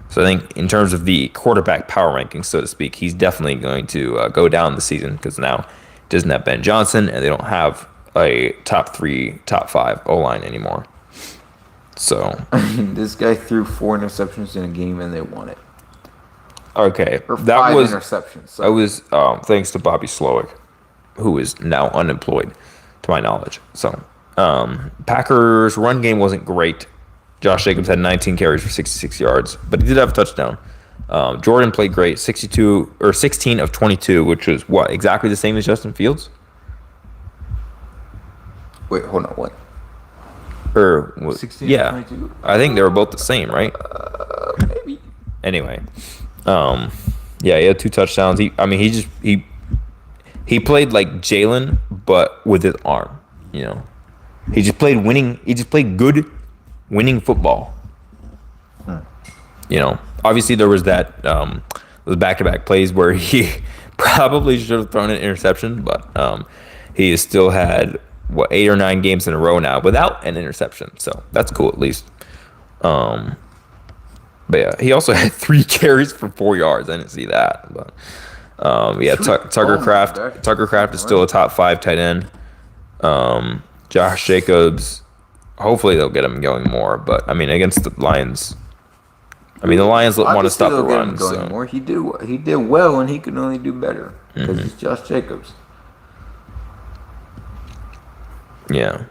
So I think in terms of the quarterback power rankings, so to speak, he's definitely going to go down the season because now it doesn't have Ben Johnson and they don't have a top 3, top 5 O-line anymore. So, This guy threw 4 interceptions in a game and they won it. okay, Or that 5 was interceptions. that was thanks to Bobby Slowick, who is now unemployed, to my knowledge. So, Packers' run game wasn't great. Josh Jacobs had 19 carries for 66 yards, but he did have a touchdown. Jordan played great, 16 of 22, which was what, exactly the same as Justin Fields? Wait, hold on, what? Or 16 yeah, 22? I think they were both the same, right? Maybe. Anyway, yeah, he had 2 touchdowns. He played like Jalen, but with his arm. He just played winning. He just played good, winning football. Obviously there was that those back-to-back plays where he probably should have thrown an interception, but he has still had 8 or 9 games in a row now without an interception, so that's cool at least. But yeah, he also had 3 carries for 4 yards. I didn't see that, but yeah, Tucker Kraft. Tucker Kraft is still a top 5 tight end. Josh Jacobs. Hopefully they'll get him going more, but I mean against the Lions. I mean the Lions want to stop the run. So. More. He did well, and he could only do better because it's Josh Jacobs. Yeah.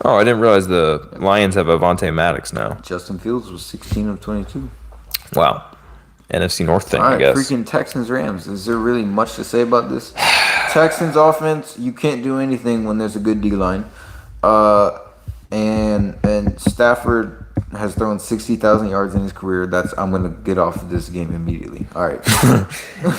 Oh, I didn't realize the Lions have Avonte Maddox now. Justin Fields was 16 of 22. Wow. NFC North thing, All I right, guess. freaking Texans Rams. Is there really much to say about this? Texans offense, you can't do anything when there's a good D line. And Stafford has thrown 60,000 yards in his career. I'm gonna get off of this game immediately. All right.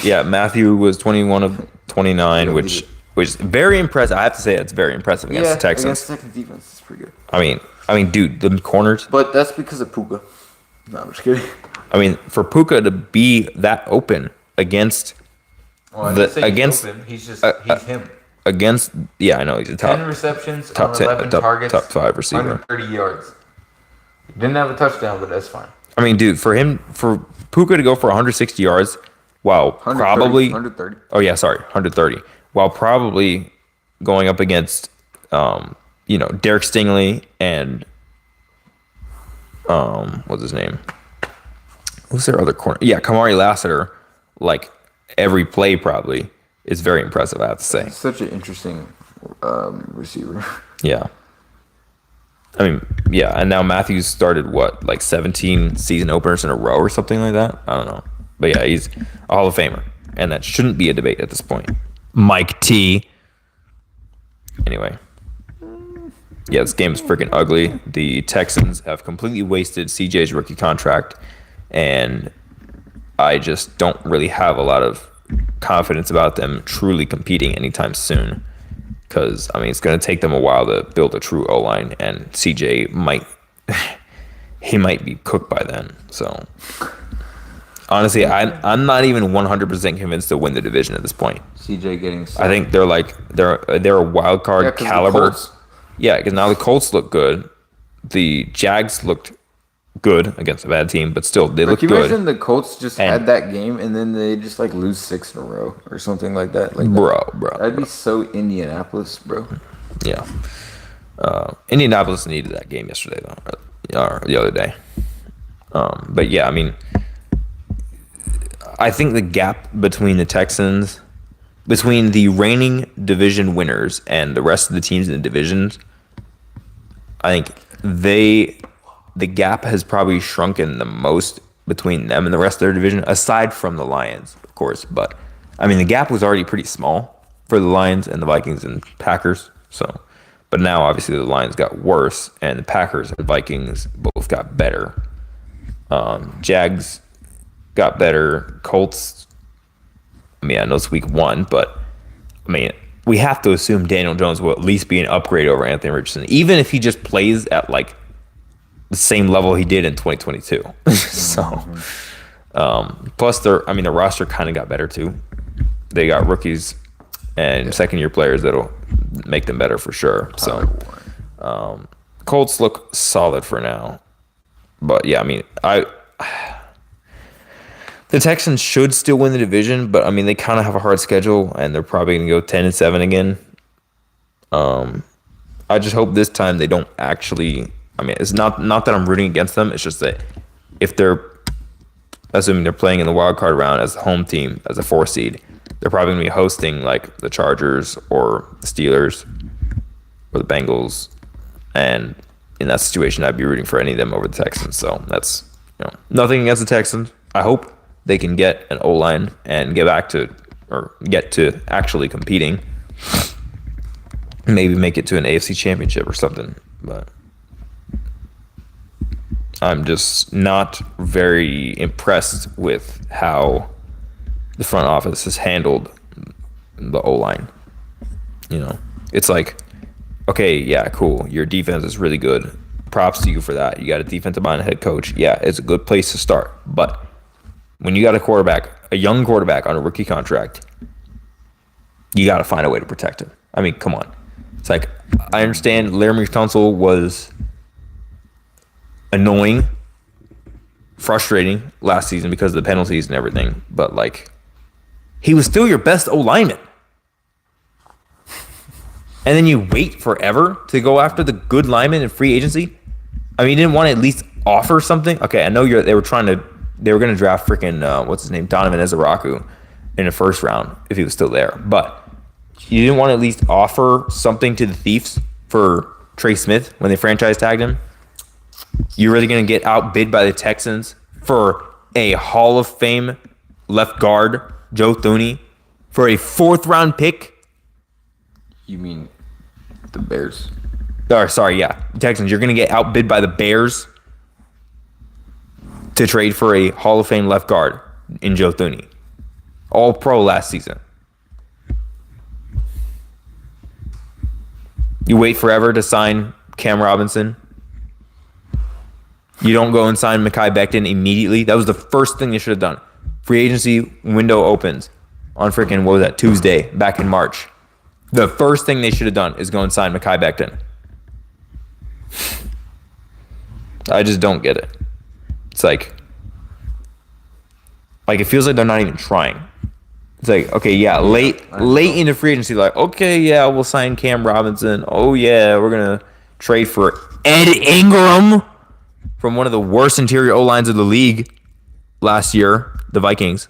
Yeah, Matthew was 21 of 29, which is very impressive. I have to say it's very impressive against the Texans. Against the Texans defense, it's pretty good. I mean, dude, the corners. But that's because of Puka. No, I'm just kidding. I mean, for Puka to be that open against he's him. against I know he's a top 10 receptions top on 10 11 top, targets, top 5 receiver. 130 yards. Didn't have a touchdown, but that's fine. I mean, dude, for Puka to go for 160 yards while 130, probably 130. Oh yeah, sorry, 130. While probably going up against Derek Stingley and what's his name? Who's their other corner? Yeah, Kamari Lassiter. Like every play probably is very impressive. I have to say. Such an interesting receiver. Yeah. I mean, yeah, and now Matthews started what, like 17 season openers in a row or something like that? I don't know. But yeah, he's a Hall of Famer, and that shouldn't be a debate at this point. Mike T. Anyway. Yeah, this game is freaking ugly. The Texans have completely wasted CJ's rookie contract, and I just don't really have a lot of confidence about them truly competing anytime soon. Because, I mean, it's going to take them a while to build a true O-line, and CJ might be cooked by then. So, honestly, I'm not even 100% convinced to win the division at this point. CJ getting I think they're a wild card caliber. Yeah, because now the Colts look good. The Jags looked good against a bad team, but still, they look good. Can you imagine the Colts just had that game and then they just like lose 6 in a row or something like that? Like bro. That'd be so Indianapolis, bro. Yeah. Indianapolis needed that game yesterday, though, or the other day. But yeah, I mean, I think the gap between the reigning division winners and the rest of the teams in the divisions, I think the gap has probably shrunken the most between them and the rest of their division, aside from the Lions, of course. But I mean, the gap was already pretty small for the Lions and the Vikings and Packers. So, but now obviously the Lions got worse, and the Packers and Vikings both got better. Jags got better. Colts. I mean, I know it's week 1, but I mean, we have to assume Daniel Jones will at least be an upgrade over Anthony Richardson, even if he just plays at like the same level he did in 2022. So, plus the roster kind of got better too. They got rookies and second-year players that'll make them better for sure. So, Colts look solid for now. But yeah, I mean, the Texans should still win the division, but I mean, they kind of have a hard schedule, and they're probably going to go 10-7 again. I just hope this time they don't actually. I mean, it's not that I'm rooting against them. It's just that if they're, assuming they're playing in the wild card round as a home team, as a 4 seed, they're probably going to be hosting like the Chargers or the Steelers or the Bengals, and in that situation, I'd be rooting for any of them over the Texans. So that's nothing against the Texans. I hope they can get an O-line and get to actually competing. Maybe make it to an AFC championship or something. But I'm just not very impressed with how the front office has handled the O-line. It's like, okay, yeah, cool. Your defense is really good. Props to you for that. You got a defensive minded head coach. Yeah, it's a good place to start. But when you got a young quarterback on a rookie contract, you got to find a way to protect him. I mean, come on. It's like, I understand Laramie Tunsil was annoying, frustrating last season because of the penalties and everything, but like, he was still your best O-lineman. And then you wait forever to go after the good lineman in free agency? I mean, you didn't want to at least offer something? Okay, I know they were going to draft freaking, what's his name, Donovan Ezeraku in the first round if he was still there. But you didn't want to at least offer something to the Thieves for Trey Smith when they franchise tagged him? You're really going to get outbid by the Texans for a Hall of Fame left guard, Joe Thuney, for a 4th-round pick? You mean the Bears? Or, sorry, yeah. Texans, you're going to get outbid by the Bears to trade for a Hall of Fame left guard in Joe Thuney. All pro last season. You wait forever to sign Cam Robinson. You don't go and sign Mekhi Becton immediately. That was the first thing you should have done. Free agency window opens on freaking, what was that, Tuesday, back in March. The first thing they should have done is go and sign Mekhi Becton. I just don't get it. It's like, Like, it feels like they're not even trying. It's like, okay, yeah, late into free agency, like, okay, yeah, we'll sign Cam Robinson. Oh yeah, we're gonna trade for Ed Ingram from one of the worst interior O lines of the league last year, the Vikings.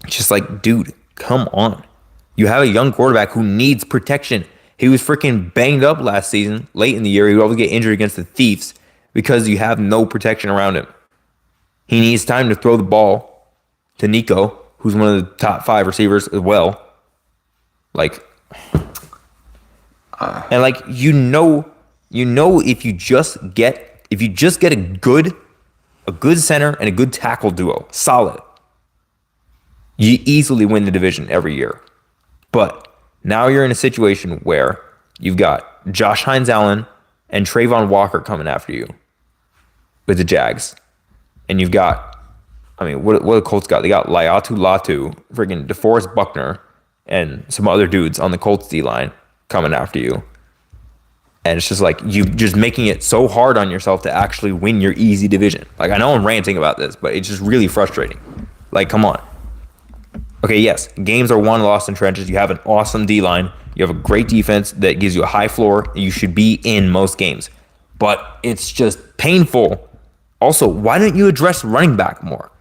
It's just like, dude, come on. You have a young quarterback who needs protection. He was freaking banged up last season, late in the year. He would always get injured against the Thieves because you have no protection around him. He needs time to throw the ball to Nico, who's one of the top 5 receivers as well. Like, and like, you know, if you just get a good center and a good tackle duo, solid, you easily win the division every year. But now you're in a situation where you've got Josh Hines-Allen and Trayvon Walker coming after you with the Jags. And you've got, I mean, what the Colts got? They got Laiatu Latu, freaking DeForest Buckner, and some other dudes on the Colts D-line coming after you. And it's just like, you just making it so hard on yourself to actually win your easy division. Like, I know I'm ranting about this, but it's just really frustrating. Like, come on. Okay, yes, games are won, lost in trenches. You have an awesome D-line. You have a great defense that gives you a high floor. You should be in most games. But it's just painful. Also, why don't you address running back more?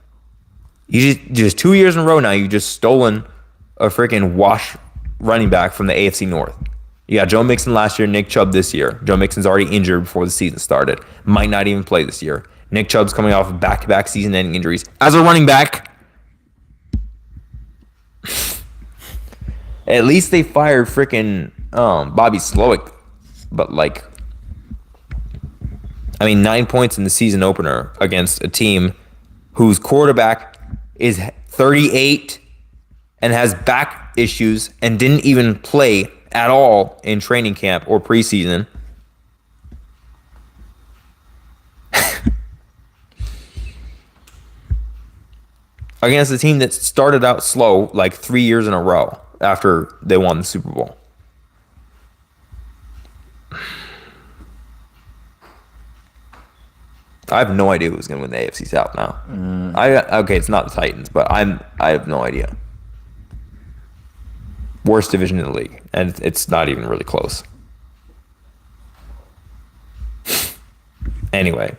You just 2 years in a row now, you've just stolen a freaking wash running back from the AFC North. You got Joe Mixon last year, Nick Chubb this year. Joe Mixon's already injured before the season started. Might not even play this year. Nick Chubb's coming off of back-to-back season-ending injuries. As a running back, at least they fired freaking Bobby Slowick. But, like, I mean, 9 points in the season opener against a team whose quarterback is 38 and has back issues and didn't even play at all in training camp or preseason. Against a team that started out slow like 3 years in a row after they won the Super Bowl. I have no idea who's going to win the AFC South now. Okay, it's not the Titans, but I have no idea. Worst division in the league, and it's not even really close. Anyway,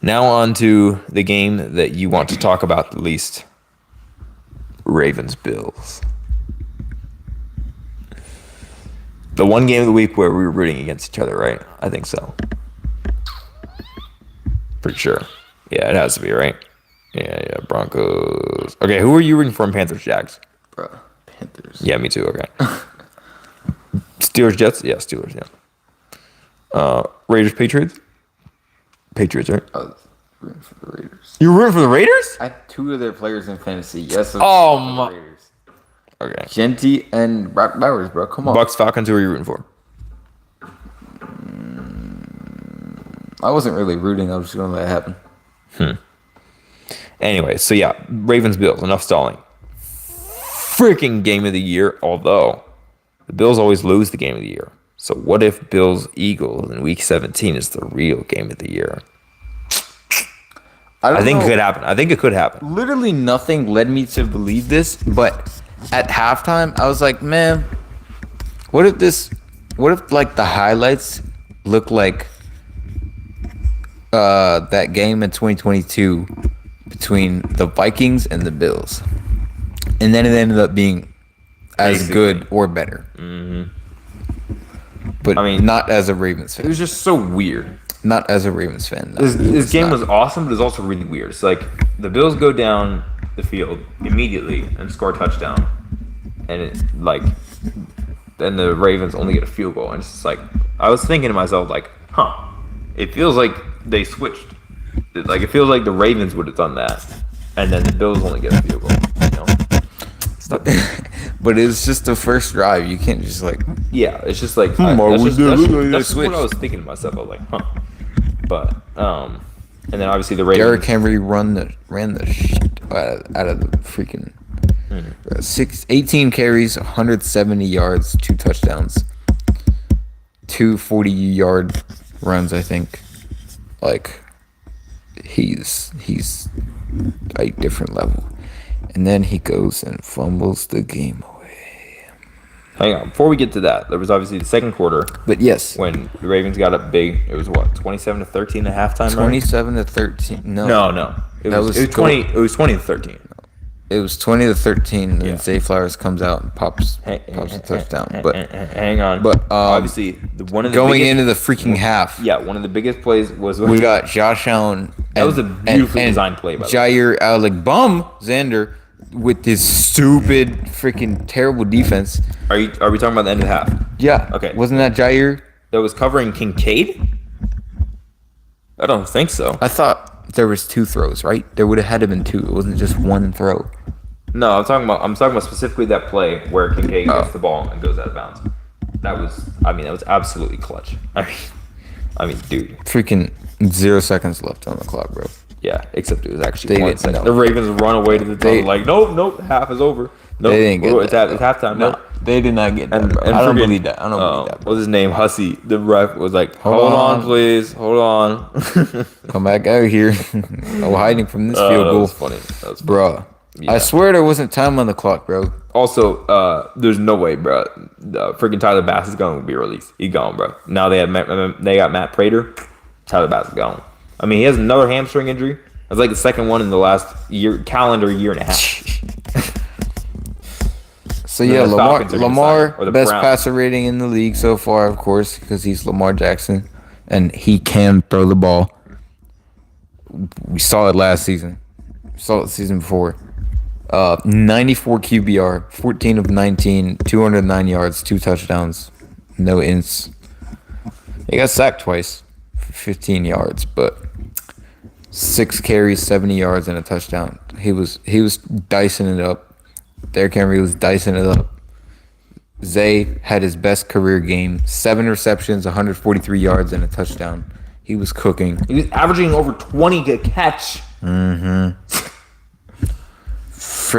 now on to the game that you want to talk about the least. Ravens-Bills. The one game of the week where we were rooting against each other, right? I think so. Pretty sure. Yeah, it has to be, right? Yeah, Broncos. Okay, who are you rooting for in Panthers, Jags? Bro, Panthers. Yeah, me too, okay. Steelers, Jets? Yeah, Steelers, yeah. Raiders, Patriots? Patriots, right? I was rooting for the Raiders. You rooting for the Raiders? I had 2 of their players in fantasy. Yes, Oh, the my. Raiders. Okay. Genty and Brock Bowers, bro. Come on. Bucks, Falcons, who are you rooting for? I wasn't really rooting. I was just going to let it happen. Anyway, so yeah, Ravens, Bills, enough stalling. Freaking game of the year, although the Bills always lose the game of the year. So what if Bills Eagles in week 17 is the real game of the year? I think it could happen. I think it could happen. Literally nothing led me to believe this, but at halftime, I was like, man, what if like the highlights look like that game in 2022 between the Vikings and the Bills, and then it ended up being as Basically. good or better. But I mean, not as a Ravens fan. It was just so weird. Not as a Ravens fan. No. This game not. was awesome, but it's also really weird. It's like the Bills go down the field immediately and score a touchdown, and it's like, then the Ravens only get a field goal, and it's just like, I was thinking to myself, like, it feels like they switched. Like, it feels like the Ravens would have done that, and then the Bills only get a field goal. You know? But it's just the first drive. You can't just like. Yeah, it's just like That's that's what I was thinking to myself. I was like, But and then obviously the Ravens. Derrick Henry ran the shit out of the freaking 18 carries, 170 yards, 2 touchdowns, 2 40-yard runs. I think, like, he's like different level. And then he goes and fumbles the game away. Hang on. Before we get to that, there was obviously the second quarter But yes, when the Ravens got up big. It was what, 27-13 at halftime, right? 27-13. No. It That was was 20. It was 20-13. It was 20-13. And Yeah. then Zay Flowers comes out and pops a touchdown. But hang on. but, obviously, one of the going biggest, into the freaking half, yeah, one of the biggest plays was we got Josh Allen. That was a beautifully designed play, by the way. Jair Alexander with his stupid freaking terrible defense. Are we talking about the end of the half? Yeah. Okay. Wasn't that Jair? That was covering Kincaid? I don't think so. I thought there was 2 throws, right? There would have had to been 2. It wasn't just 1 throw. No, I'm talking about specifically that play where Kincaid gets the ball and goes out of bounds. That was absolutely clutch. I mean, dude. Freaking 0 seconds left on the clock, bro. Yeah, except it was actually They 1 didn't second. know. The Ravens run away to the They- tunnel like, nope, half is over. Nope, They didn't get it's that, it's halftime. No, Nope. they did not get that, And, bro. and I don't freaking, believe that. I don't believe that, bro. What's his name? Hussey. The ref was like, Hold hold on, on. please. Hold on. Come back out here. No hiding from this field That goal. was funny. That was funny. Bro. Yeah. I swear there wasn't time on the clock, bro. Also, there's no way, bro. Freaking Tyler Bass is going to be released. He's gone, bro. Now they got Matt Prater. Tyler Bass is gone. I mean, he has another hamstring injury. That's like the second one in the last calendar year and a half. So And yeah, the Falcons are gonna sign him, or Lamar, the best Browns. passer rating in the league so far, of course, because he's Lamar Jackson, and he can throw the ball. We saw it last season. We saw it the season before. 94 QBR, 14 of 19, 209 yards, 2 touchdowns, no ints. He got sacked twice for 15 yards, but 6 carries, 70 yards, and a touchdown. He was dicing it up. Derrick Henry was dicing it up. Zay had his best career game. 7 receptions, 143 yards, and a touchdown. He was cooking. He was averaging over 20 to catch. Freaking.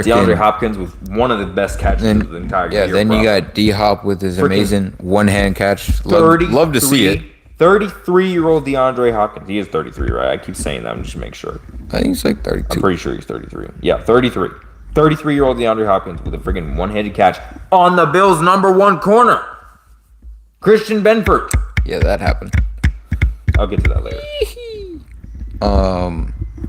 DeAndre Hopkins with one of the best catches of the entire year. Then you bro. got D-Hop with his Freaking amazing one-hand catch. Love to see it. 33-year-old DeAndre Hopkins. He is 33, right? I keep saying that just to make sure. I think he's like I'm 32. pretty sure he's 33. Yeah, 33. 33-year-old DeAndre Hopkins with a freaking one-handed catch on the Bills' number 1 corner, Christian Benford. Yeah, that happened. I'll get to that later.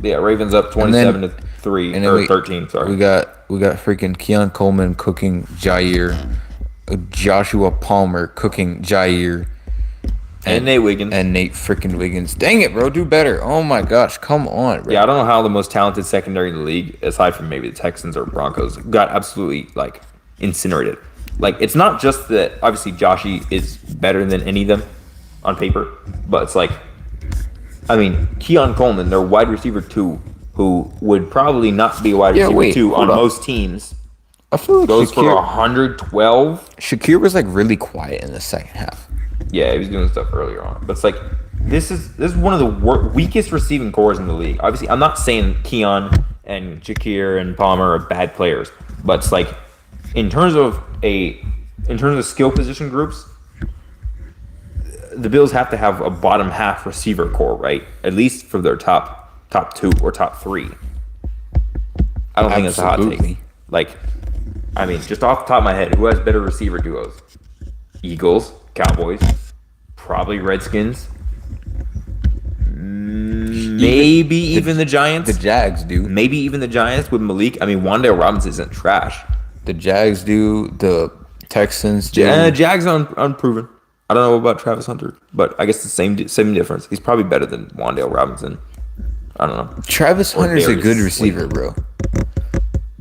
Yeah, Ravens up 27-3 And then or 13. Sorry. We got freaking Keon Coleman cooking Jair, Joshua Palmer cooking Jair, and Nate Wiggins. and Nate freaking Wiggins. Dang it, bro, do better. Oh my gosh, come on, bro. Yeah, I don't know how the most talented secondary in the league, aside from maybe the Texans or Broncos, got absolutely like incinerated. Like, it's not just that obviously Joshy is better than any of them on paper, but it's like, I mean, Keon Coleman, their wide receiver 2, who would probably not be a wide receiver 2 on most teams, I feel like goes for 112. Shakir was like really quiet in the second half. Yeah, he was doing stuff earlier on, but it's like this is one of the weakest receiving cores in the league. Obviously, I'm not saying Keon and Shakir and Palmer are bad players, but it's like in terms of skill position groups, the Bills have to have a bottom half receiver core, right? At least for their top 2 or top 3. I don't think that's a hot Absolutely. take. Like, I mean, just off the top of my head, who has better receiver duos? Eagles, Cowboys, probably Redskins, maybe even the Giants. The Jags do. Maybe even the Giants with Malik. I mean, Wan'Dale Robinson isn't trash. The Jags do. The Texans do. Jags unproven. I don't know about Travis Hunter, but I guess the same difference. He's probably better than Wan'Dale Robinson. I don't know. Travis Or Hunter's a Darius good receiver, bro.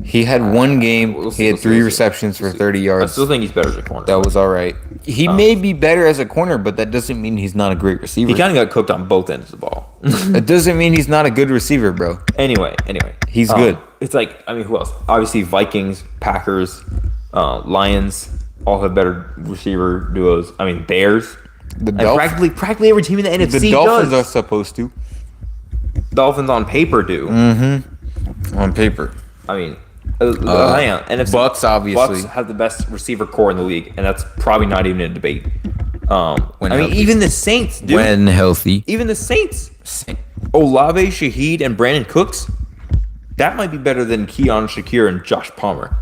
He had one game. He had 3 receptions for 30 I yards. still think he's better as a corner. That was all right. He may be better as a corner, but that doesn't mean he's not a great receiver. He kind of got cooked on both ends of the ball. It doesn't mean he's not a good receiver, bro. Anyway, He's good. It's like, I mean, who else? Obviously, Vikings, Packers, Lions all have better receiver duos. I mean, Bears. The And Dolphins, practically every team in the NFC the Dolphins are does. supposed to, Dolphins on paper do. on paper. I mean, hang on. NFC, Bucks, obviously. Bucks have the best receiver core in the league, and that's probably not even a debate. I mean, healthy. even the Saints, dude. When healthy. Even the Saints. Olave, Shaheed, and Brandon Cooks. That might be better than Keon, Shakir, and Josh Palmer.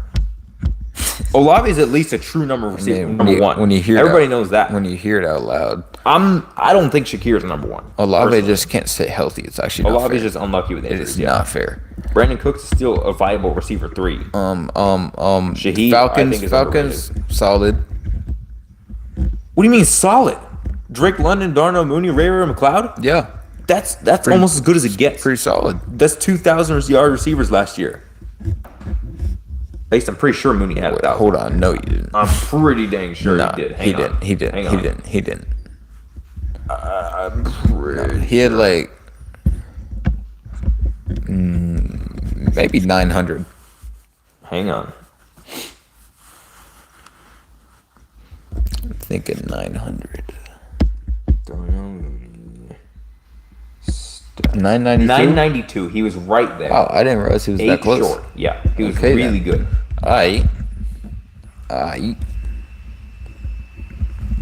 Olave is at least a true number receiver, number one. When you hear everybody knows that. When you hear it out loud, I don't think Shakir is number one. Olave personally. just can't stay healthy. It's actually not Olave fair. is just unlucky with It injuries. is not fair. Brandon Cooks is still a viable receiver 3. Shaheed, I think, is Falcons, solid. What do you mean solid? Drake London, Darnell Mooney, Ray McLeod? Yeah, That's almost as good as it gets. pretty solid. That's 2,000 yard receivers last year. At least I'm pretty sure Mooney had Wait, 1,000. hold on, no, you didn't. I'm pretty dang sure Nah, he did. he Hang on. didn't. Hang on. He didn't. I'm pretty. He had like maybe 900. Hang on. I'm thinking 900. 992. 992. He was right there. Wow, I didn't realize he was that Eight close. short. Yeah, he was Okay, really then. good. I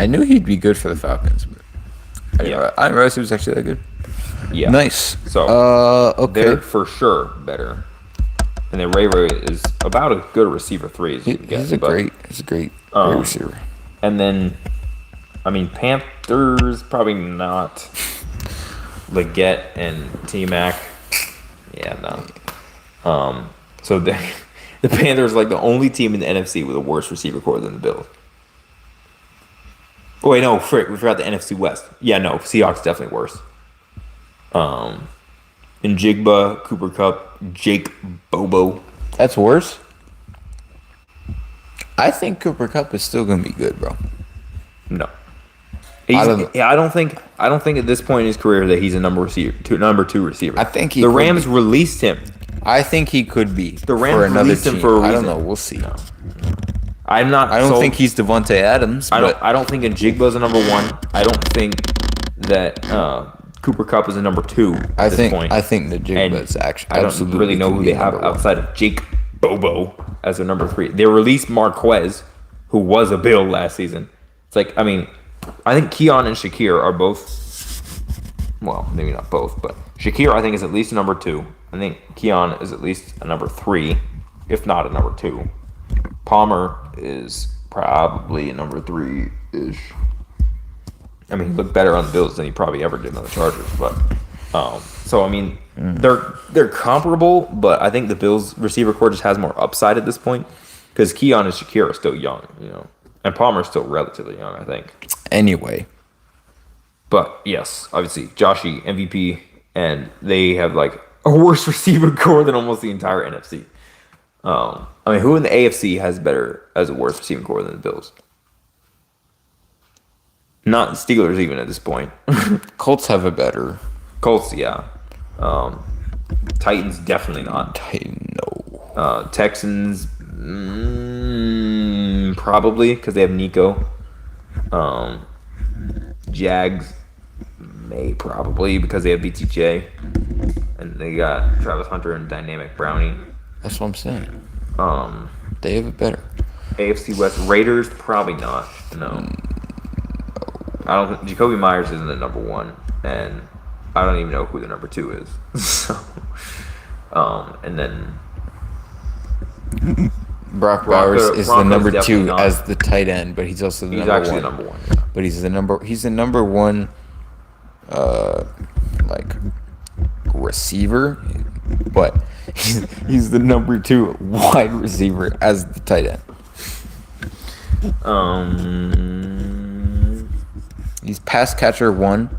knew he'd be good for the Falcons. But I didn't realize he was actually that good. Yeah. Nice. So okay. they're for sure better. And then Ray is about as good a receiver 3 as you can get. He's a great receiver. And then, I mean, Panthers probably not. Leggett and T-Mac. Yeah, no. So the Panthers are like the only team in the NFC with a worse receiver core than the Bills. Oh, wait, no, frick, we forgot the NFC West. Yeah, no, Seahawks definitely worse. Njigba, Cooper Kupp, Jake Bobo. That's worse. I think Cooper Kupp is still gonna be good, bro. No. I don't know. I don't think at this point in his career that he's a number 2 receiver. I think he the could Rams be. released him. I think he could be The Rams for another released him team. for a I don't reason. know. We'll see. I'm not. I don't sold. think he's Devontae Adams. I don't think Njigba's a number 1. I don't think that Cooper Kupp is a number 2 at I this think point. I think the Jigba's actually. I don't absolutely really know could who be they have number one. outside of Jake Bobo as their number 3. They released Marquez, who was a Bill last season. It's like, I mean, I think Keon and Shakir are both. Well, maybe not both, but Shakir I think is at least a number 2. I think Keon is at least a number 3, if not a number 2. Palmer is probably a number 3-ish. I mean, he looked better on the Bills than he probably ever did on the Chargers, but so I mean, they're comparable, but I think the Bills receiver core just has more upside at this point because Keon and Shakir are still young, and Palmer's still relatively young, I think. Anyway, but yes, obviously, Joshy MVP, and they have like a worse receiver core than almost the entire NFC. I mean, who in the AFC has a worse receiving core than the Bills? Not the Steelers even at this point. Colts have a better. Colts, yeah. Titans definitely not. No. Texans, probably because they have Nico. Jags may probably because they have BTJ, and they got Travis Hunter and Dynamic Brownie. That's what I'm saying. They have it better. AFC West Raiders probably not. No. I don't think Jacoby Myers isn't the number 1, and I don't even know who the number 2 is. So, and then Brock Bowers is the Broncos number definitely 2 not. as the tight end, but he's also the he's number actually 1. the number 1. Yeah. But he's the number 1 like receiver, but he's the number 2 wide receiver as the tight end. He's pass catcher 1,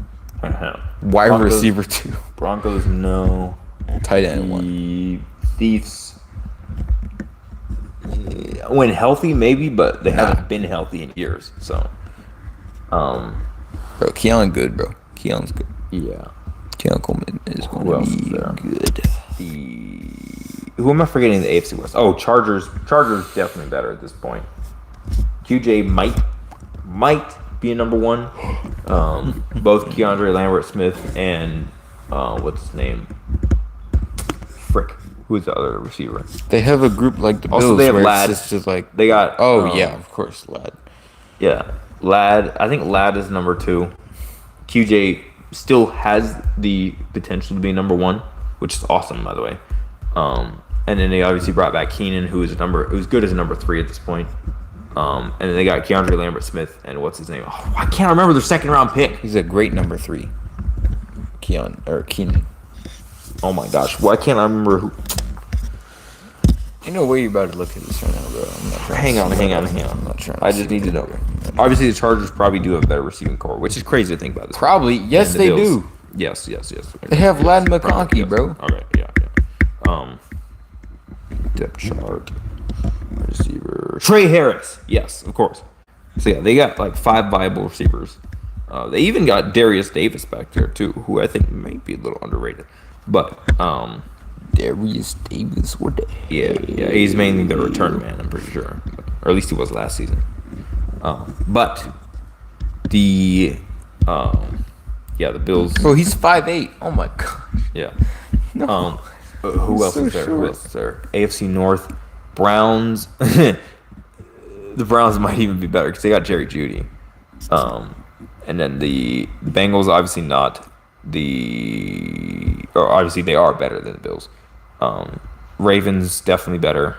wide Broncos- receiver 2, Broncos, no. tight end 1. The Chiefs, when healthy, maybe, but they haven't been healthy in years. So, Bro, Keon good, bro. Keon's good. yeah. Keon Coleman is going Who to else be is there? good. Who am I forgetting in the AFC West? Oh, Chargers. Chargers definitely better at this point. QJ might be a number 1. Both Keandre Lambert-Smith and what's his name? Frick. Who's the other receiver? They have a group like the Bills Also, they have where Ladd. it's just like They got. yeah, of course, Ladd. Yeah, Ladd. I think Ladd is number 2. QJ still has the potential to be number 1, which is awesome, by the way. And then they obviously brought back Keenan, who's good as a number 3 at this point. And then they got Keandre Lambert-Smith and what's his name? Oh, I can't remember their second round pick. He's a great number 3. Keenan. Oh my gosh, why can't I remember who? You know where you about to look at this right now, bro. I'm not trying. Hang on. I'm not trying. I just need to know. Obviously, the Chargers probably do have a better receiving core, which is crazy to think about this. Probably. Yes, And the they Bills. do. Yes. They have Ladd McConkey, Yes. bro. Okay, yeah. Depth chart. Receiver. Trey Harris. Yes, of course. So yeah, they got like 5 viable receivers. They even got Darius Davis back there too, who I think might be a little underrated. But Darius Davis, what the yeah, he's mainly the return man, I'm pretty sure, or at least he was last season. But the the Bills. Bro, he's 5'8". Oh my god. Yeah. No. Who else so is there? Who short. else is there? AFC North, Browns. The Browns might even be better because they got Jerry Jeudy. And then the Bengals, obviously not or obviously they are better than the Bills. Ravens definitely better.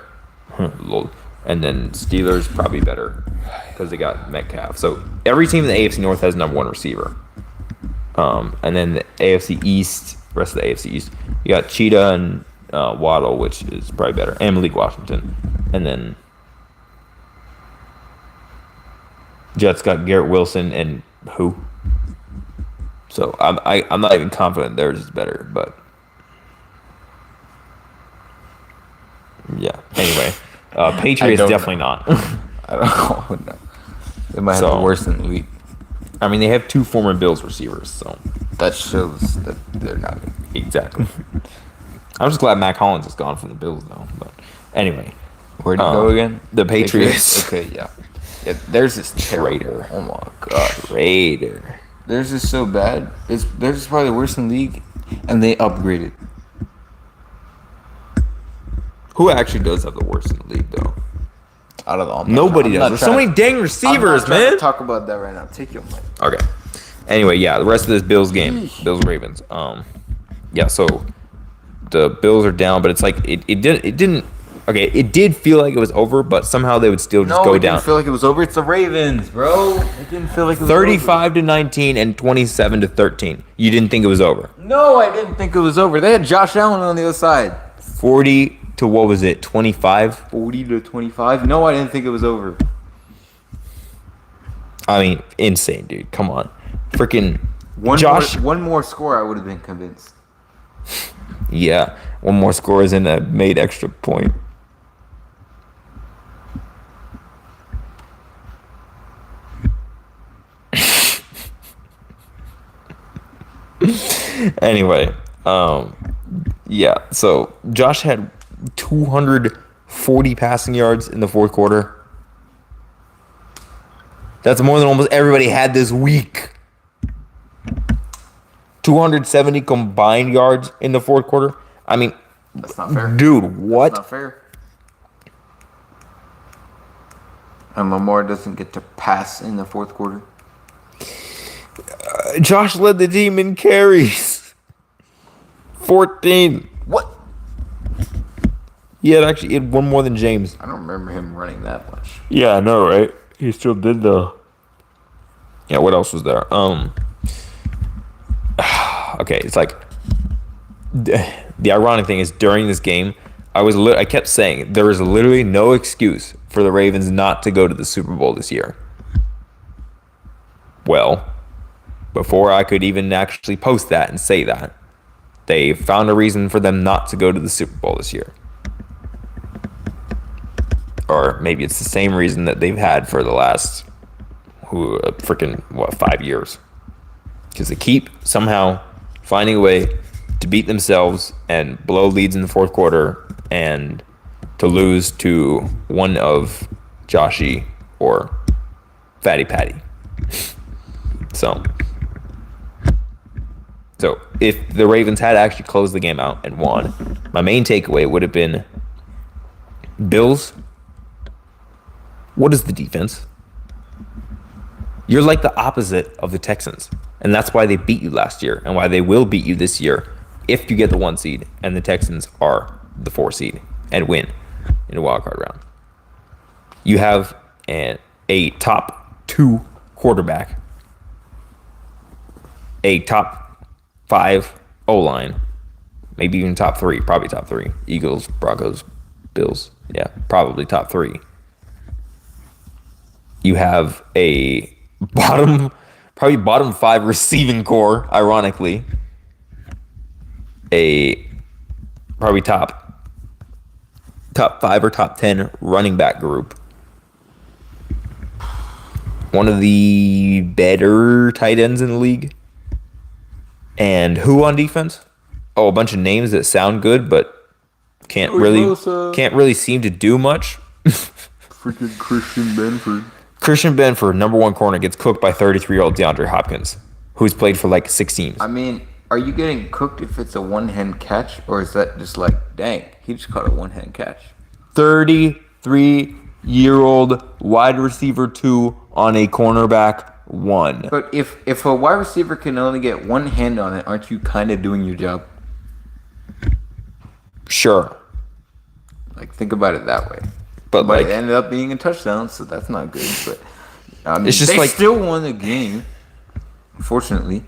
Lol. And then Steelers probably better because they got Metcalf. So every team in the AFC North has number 1 receiver. And then the AFC East, rest of the AFC East, you got Cheetah and Waddle, which is probably better, and Malik Washington. And then Jets got Garrett Wilson and who? So I'm not even confident theirs is better, but yeah. Anyway, Patriots don't definitely not. I don't know. They might have So- the worst in the league. I mean, they have 2 former Bills receivers, so That shows that they're not good. exactly. I'm just glad Mac Hollins is gone from the Bills, though. But anyway, Where'd he go again? the Patriots. Okay, yeah. Theirs is terrible. Traitor. Oh my gosh. Raider. Theirs is so bad. Theirs is probably the worst in the league, and they upgraded. Who actually does have the worst in the league, though? I don't know. Nobody does. There's so many dang receivers, man. Talk about that right now. Take your mic. Okay. Anyway, yeah, the rest of this Bills game, Bills Ravens. Yeah, so the Bills are down, but it's like it didn't. Okay, it did feel like it was over, but somehow they would still just go it down. didn't feel like it was over. It's the Ravens, bro. It didn't feel like it was 35-19 and 27-13. You didn't think it was over. over. No, I didn't think it was over. They had Josh Allen on the other side. 40 to what was it? 25. 40-25. No, I didn't think it was over. I mean, insane, dude. Come on, freaking One more score, I would have been convinced. Yeah, one more score is in a made extra point. Anyway, yeah. So Josh had 240 passing yards in the fourth quarter. That's more than almost everybody had this week. 270 combined yards in the fourth quarter. I mean, That's not fair. dude, what? That's not fair. And Lamar doesn't get to pass in the fourth quarter. Josh led the team in carries. 14. What? He had one more than James. I don't remember him running that much. Yeah, I know, right? He still did though. Yeah, what else was there? Okay, it's like the ironic thing is during this game, I kept saying there is literally no excuse for the Ravens not to go to the Super Bowl this year. Well, before I could even actually post that and say that, they found a reason for them not to go to the Super Bowl this year. Or maybe it's the same reason that they've had for the last 5 years. Because they keep somehow finding a way to beat themselves and blow leads in the fourth quarter and to lose to one of Joshy or Fatty Patty. So if the Ravens had actually closed the game out and won, my main takeaway would have been Bills. What is the defense? You're like the opposite of the Texans. And that's why they beat you last year and why they will beat you this year if you get the 1 seed and the Texans are the 4 seed and win in a wild card round. You have a top 2 quarterback, a top 5 O-line, maybe even top 3, probably top 3. Eagles, Broncos, Bills. Yeah, probably top 3. You have a probably bottom 5 receiving core, ironically. A probably top 5 or top 10 running back group. One of the better tight ends in the league. And who on defense? Oh, a bunch of names that sound good, but can't really seem to do much. Freaking Christian Benford. Christian Benford, number 1 corner, gets cooked by 33-year-old DeAndre Hopkins, who's played for like 6 teams. I mean, are you getting cooked if it's a one-hand catch, or is that just like, dang, he just caught a one-hand catch? 33-year-old wide receiver 2 on a cornerback 1. But if a wide receiver can only get one hand on it, aren't you kind of doing your job? Sure. Like, think about it that way. But like, it ended up being a touchdown, so that's not good. But I mean, it's just they like, still won the game, unfortunately.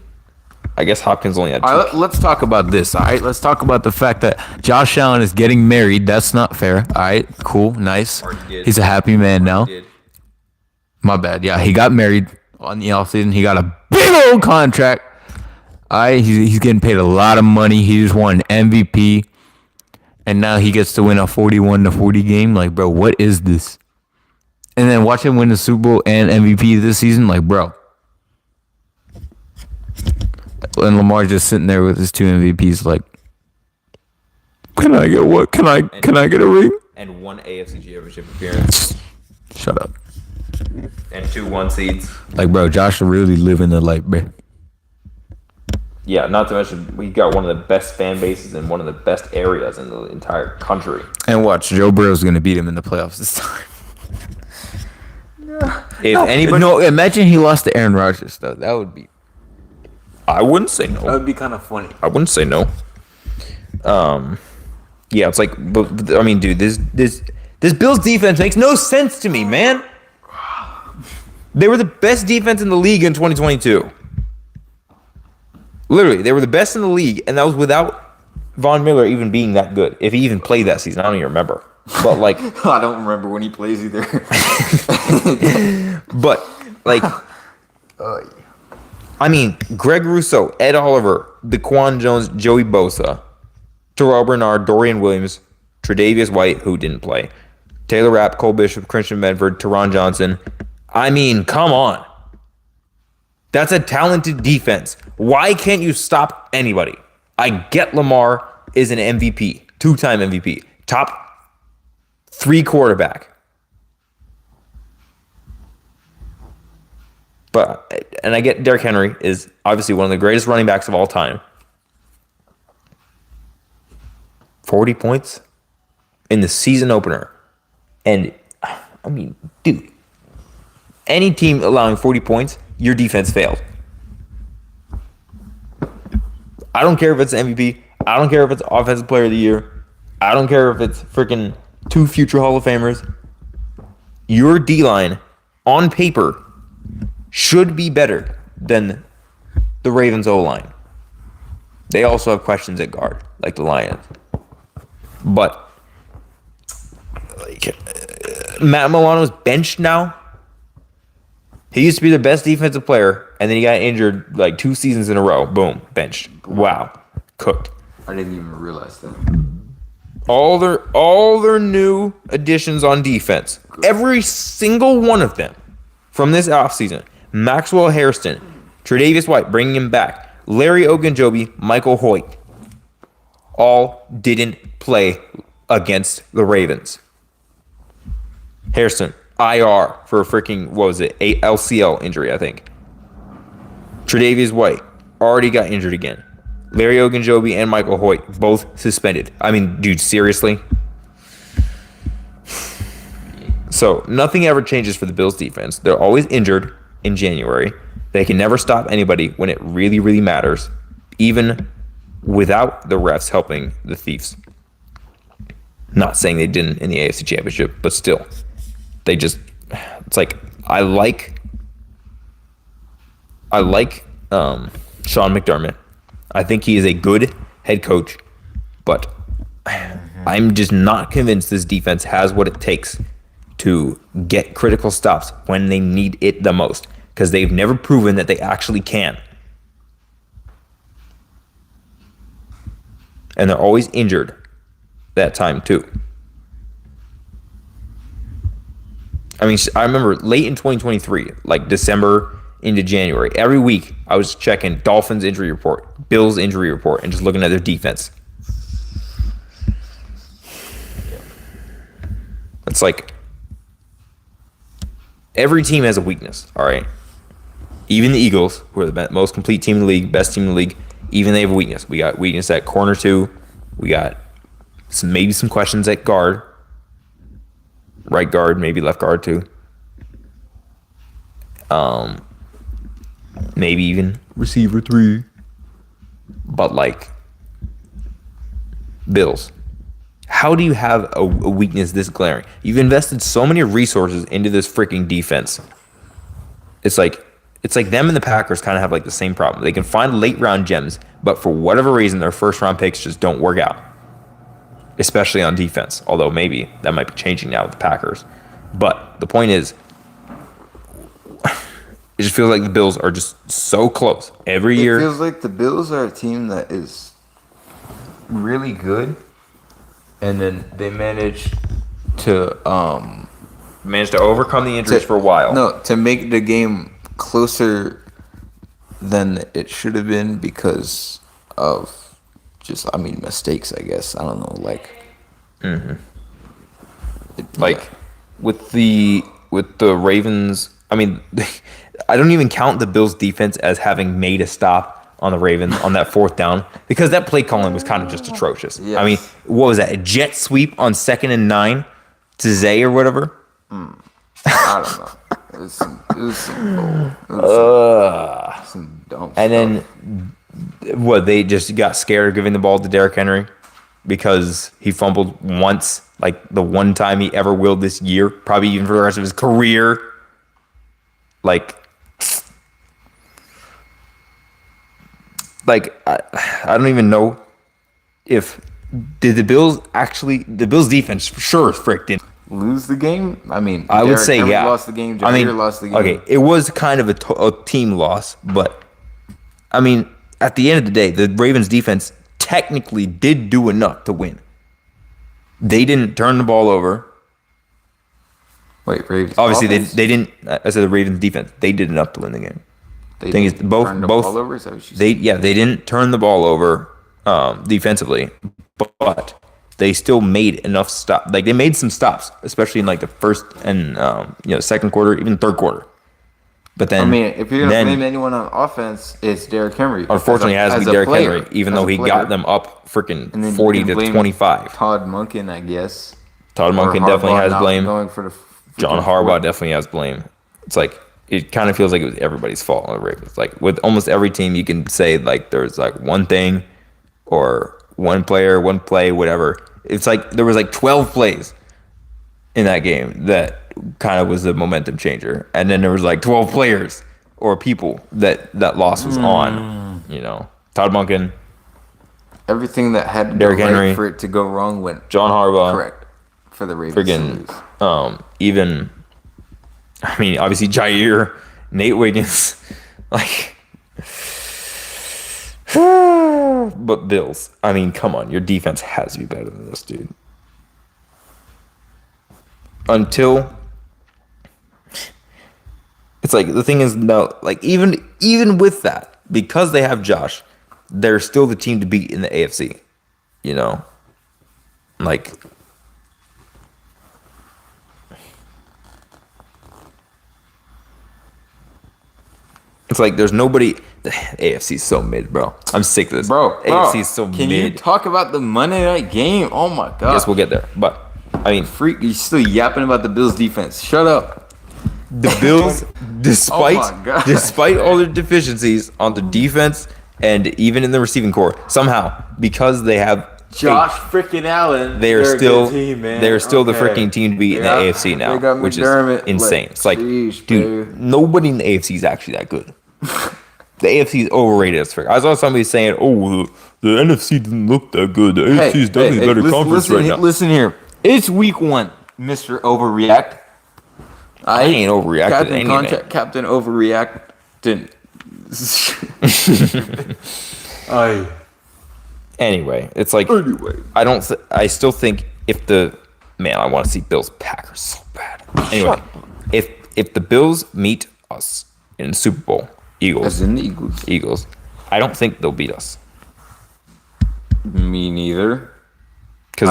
I guess Hopkins only had 2. All right, let's talk about this. All right, let's talk about the fact that Josh Allen is getting married. That's not fair. All right, cool, nice. He's a happy man now. My bad. Yeah, he got married on the offseason. He got a big old contract. All right, he's getting paid a lot of money. He just won an MVP. And now he gets to win a 41-40 game. Like, bro, what is this? And then watch him win the Super Bowl and MVP this season. Like, bro. And Lamar just sitting there with his 2 MVPs. Like, can I get what? Can I get a ring? And 1 AFC Championship appearance. Shut up. And 2 1 seeds. Like, bro, Josh really living the life, bro. Yeah, not to mention we got one of the best fan bases in one of the best areas in the entire country. And watch, Joe Burrow's gonna beat him in the playoffs this time. Anybody, imagine he lost to Aaron Rodgers though. That would be. I wouldn't say no. That would be kind of funny. I wouldn't say no. Yeah, it's like, but I mean, dude, this Bills defense makes no sense to me, man. They were the best defense in the league in 2022. Literally, they were the best in the league, and that was without Von Miller even being that good. If he even played that season, I don't even remember. But like, I don't remember when he plays either. but like, I mean, Greg Rousseau, Ed Oliver, DaQuan Jones, Joey Bosa, Terrell Bernard, Dorian Williams, Tre'Davious White, who didn't play, Taylor Rapp, Cole Bishop, Christian Benford, Teron Johnson. I mean, come on. That's a talented defense. Why can't you stop anybody? I get Lamar is an MVP, 2-time MVP, top 3 quarterback. And I get Derrick Henry is obviously one of the greatest running backs of all time. 40 points in the season opener. And, I mean, dude, any team allowing 40 points, your defense failed. I don't care if it's MVP. I don't care if it's Offensive Player of the Year. I don't care if it's freaking 2 future Hall of Famers. Your D-line, on paper, should be better than the Ravens O-line. They also have questions at guard, like the Lions. But like, Matt Milano's benched now. He used to be the best defensive player, and then he got injured like 2 seasons in a row. Boom, benched. Wow, cooked. I didn't even realize that. All their new additions on defense, every single one of them from this offseason. Maxwell Hairston, Tre'Davious White, bringing him back. Larry Ogunjobi, Michael Hoyt, all didn't play against the Ravens. Hairston, IR for a freaking, what was it, LCL injury, I think. Tre'Davious White already got injured again. Larry Ogunjobi and Michael Hoyt both suspended. I mean, dude, seriously? So nothing ever changes for the Bills defense. They're always injured in January. They can never stop anybody when it really, really matters, even without the refs helping the Thieves. Not saying they didn't in the AFC Championship, but still, they just, it's like, I like Sean McDermott. I think he is a good head coach, but I'm just not convinced this defense has what it takes to get critical stops when they need it the most, because they've never proven that they actually can. And they're always injured that time too. I mean, I remember late in 2023, like December into January, every week I was checking Dolphins injury report, Bills injury report, and just looking at their defense. It's like every team has a weakness, all right? Even the Eagles, who are the most complete team in the league, best team in the league, even they have a weakness. We got weakness at corner 2. We got maybe some questions at guard. Right guard, maybe left guard too. Maybe even receiver 3. But like, Bills. How do you have a weakness this glaring? You've invested so many resources into this freaking defense. It's like them and the Packers kind of have like the same problem. They can find late round gems, but for whatever reason, their first round picks just don't work out, especially on defense. Although maybe that might be changing now with the Packers. But the point is, it just feels like the Bills are just so close every year. It feels like the Bills are a team that is really good, and then they manage to overcome the injuries for a while. No, to make the game closer than it should have been because of just, mistakes, I guess. I don't know, like. With the Ravens, I mean, I don't even count the Bills' defense as having made a stop on the Ravens on that 4th down, because that play calling was kind of just atrocious. Yes. I mean, what was that? A jet sweep on 2nd and 9 to Zay or whatever? I don't know. It was some dumb And stuff. then, they just got scared giving the ball to Derrick Henry because he fumbled once, like the one time he ever will this year, probably even for the rest of his career. I don't even know if the Bills defense for sure fricked in. Lose the game? I mean, I would Derrick say, Henry yeah. lost the game. Jair lost the game. Okay, it was kind of a team loss, but I mean, at the end of the day, the Ravens defense technically did do enough to win. They didn't turn the ball over. Wait, Ravens. Obviously, offense? they didn't. I said the Ravens defense. They did enough to win the game. They Thing is, didn't both turn the ball over? Is that what you said? they didn't turn the ball over defensively, but they still made enough stops. Like, they made some stops, especially in like the first and second quarter, even third quarter. But then, if you're gonna blame anyone on offense, it's Derrick Henry. Unfortunately, it has to be Derrick Henry, even though he got them up freaking 40 to 25. Todd Monken, I guess. Todd Monken definitely has blame. Going for the John Harbaugh definitely has blame. It's like, it kind of feels like it was everybody's fault on the Ravens. Like, with almost every team, you can say like there's like one thing or one player, one play, whatever. It's like there was like 12 plays in that game that kind of was the momentum changer, and then there was like 12 players or people that loss was on. Todd Monken, everything that had to go Derrick right Henry, for it to go wrong went John Harbaugh, correct for the Ravens. Even, I mean, obviously Jair, Nate Wiggins, like. But Bills, I mean, come on, your defense has to be better than this, dude. Until it's like, the thing is, no, like, even with that, because they have Josh, they're still the team to beat in the AFC. Like, it's like there's nobody. The AFC is so mid, bro. I'm sick of this. Bro, AFC is so mid. Can you talk about the Monday night game? Oh my god. Yes, we'll get there. But I mean, freak, you're still yapping about the Bills defense. Shut up. The Bills, despite all their deficiencies on the defense and even in the receiving core, somehow, because they have Josh freaking Allen. They are they're a still good team, man. they're still the Okay. freaking team to beat in the Yeah, AFC now, they got which is McDermott. insane. It's like, Sheesh, dude, babe. nobody in the AFC is actually that good. The AFC is overrated as frick. I saw somebody saying, "Oh, the NFC didn't look that good. The AFC is definitely a better conference right now." Listen here. It's week 1, Mr. Overreact. I ain't overreacted to Captain any, man. Captain Overreact didn't. Anyway, it's like I still think if the I want to see Bills Packers so bad. Anyway, if the Bills meet us in Super Bowl, As Eagles, in the Eagles. I don't think they'll beat us Me neither. because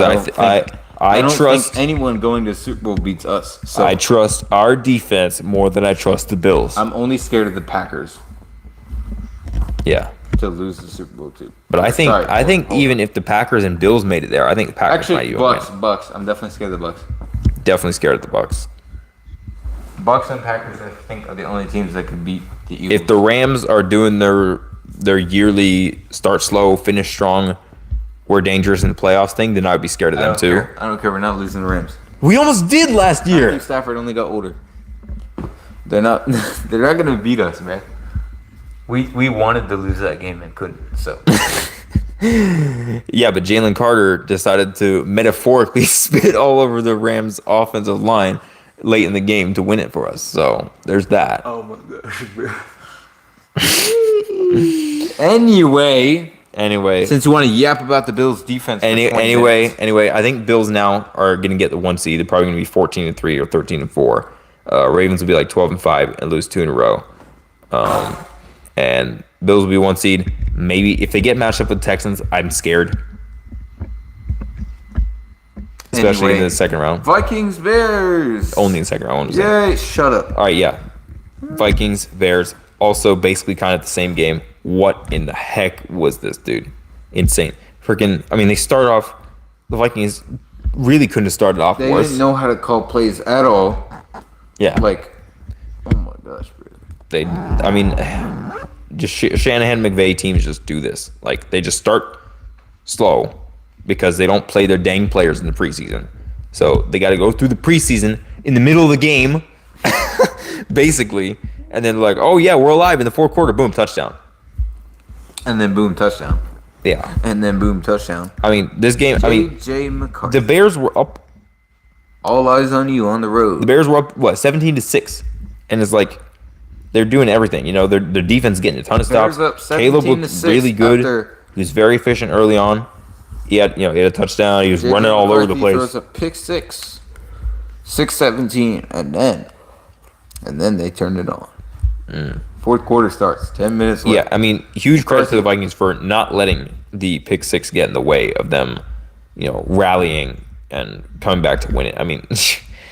I don't trust think anyone going to the Super Bowl beats us. So I trust our defense more than I trust the Bills. I'm only scared of the Packers Yeah. to lose the Super Bowl too. But I think Sorry, hold even if the Packers and Bills made it there, I think the Packers might Actually, even win. Bucks. I'm definitely scared of the Bucks. Definitely scared of the Bucks. Bucks and Packers, I think, are the only teams that could beat the Eagles. If the Rams are doing their yearly start slow, finish strong, we're dangerous in the playoffs thing, then I'd be scared of them too. I don't care. We're not losing the Rams. We almost did last year. Matthew Stafford only got older. They're not. They're not gonna beat us, man. We wanted to lose that game and couldn't. So Yeah, but Jalen Carter decided to metaphorically spit all over the Rams' offensive line late in the game to win it for us. So there's that. oh my gosh, bro. Anyway, Since you want to yap about the Bills' defense, for 20 minutes. anyway, I think Bills now are going to get the 1 seed. They're probably going to be 14-3 or 13-4. Ravens will be like 12-5 and lose 2 in a row. And Bills will be 1 seed. Maybe if they get matched up with Texans, I'm scared. Especially in Anyway, the second round. Vikings, Bears. Only in the second round. I want to say. Yay! Shut up. All right, yeah. Vikings, Bears, also basically kind of the same game. What in the heck was this, dude? Insane. Freaking, I mean, they started off, the Vikings really couldn't have started off They worse. didn't know how to call plays at all. Yeah. Like, oh my gosh, bro. I mean, just Shanahan McVay teams just do this. Like, they just start slow because they don't play their dang players in the preseason. So they got to go through the preseason in the middle of the game, basically. And then, like, oh, yeah, we're alive in the fourth quarter. Boom, touchdown. And then boom, touchdown. Yeah. And then boom, touchdown. I mean, this game, I mean, J. McCarthy. the Bears were up. All eyes on you on the road. The Bears were up, what, 17-6? And it's like, they're doing everything. You know, their defense is getting a ton of stops. Bears up Caleb looked 17-6 really good. after- He was very efficient early on. He had a touchdown. He was J.J. running all over the McCarthy place. throws a pick six. 6-17, and then they turned it on. Fourth quarter starts. 10 minutes left. Yeah, I mean, huge credit to the Vikings for not letting the pick six get in the way of them, rallying and coming back to win it. I mean,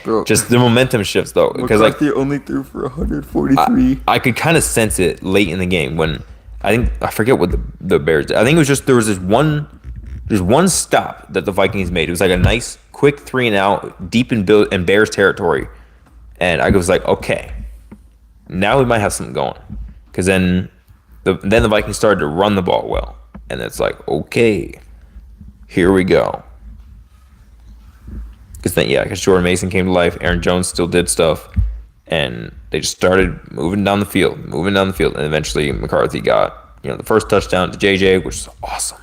Bro. just the momentum shifts though, because like McCarthy only threw for 143. I could kind of sense it late in the game when I forget what the Bears did. I think it was just there's one stop that the Vikings made. It was like a nice quick 3-and-out deep in Bears territory, and I was like, okay, now we might have something going, because then the Vikings started to run the ball well, and it's like, okay, here we go. Because Jordan Mason came to life, Aaron Jones still did stuff, and they just started moving down the field, and eventually McCarthy got the first touchdown to JJ, which is awesome,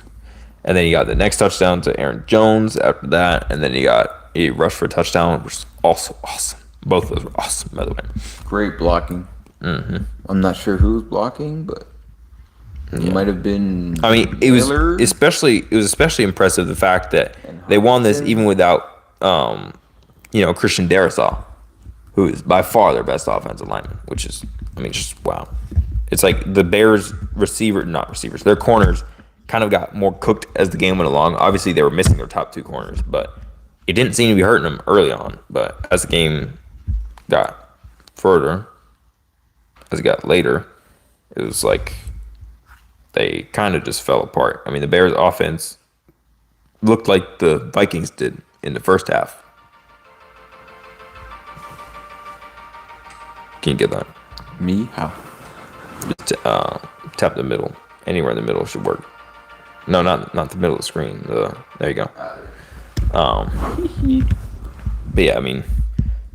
and then he got the next touchdown to Aaron Jones after that, and then he rushed for a touchdown, which is also awesome. Both of those were awesome, by the way. Great blocking. Mm-hmm. I'm not sure who was blocking, but it might have been. I mean, it was Miller. especially impressive the fact that they won this even without Christian Darrisaw, who is by far their best offensive lineman, which is, just wow. It's like the Bears their corners kind of got more cooked as the game went along. Obviously, they were missing their top two corners, but it didn't seem to be hurting them early on. But as the game got further, as it got later, it was like they kind of just fell apart. I mean, the Bears' offense looked like the Vikings did in the first half. Can you get that? Me? How? Just tap the middle. Anywhere in the middle should work. No, not the middle of the screen. There you go. But yeah, I mean,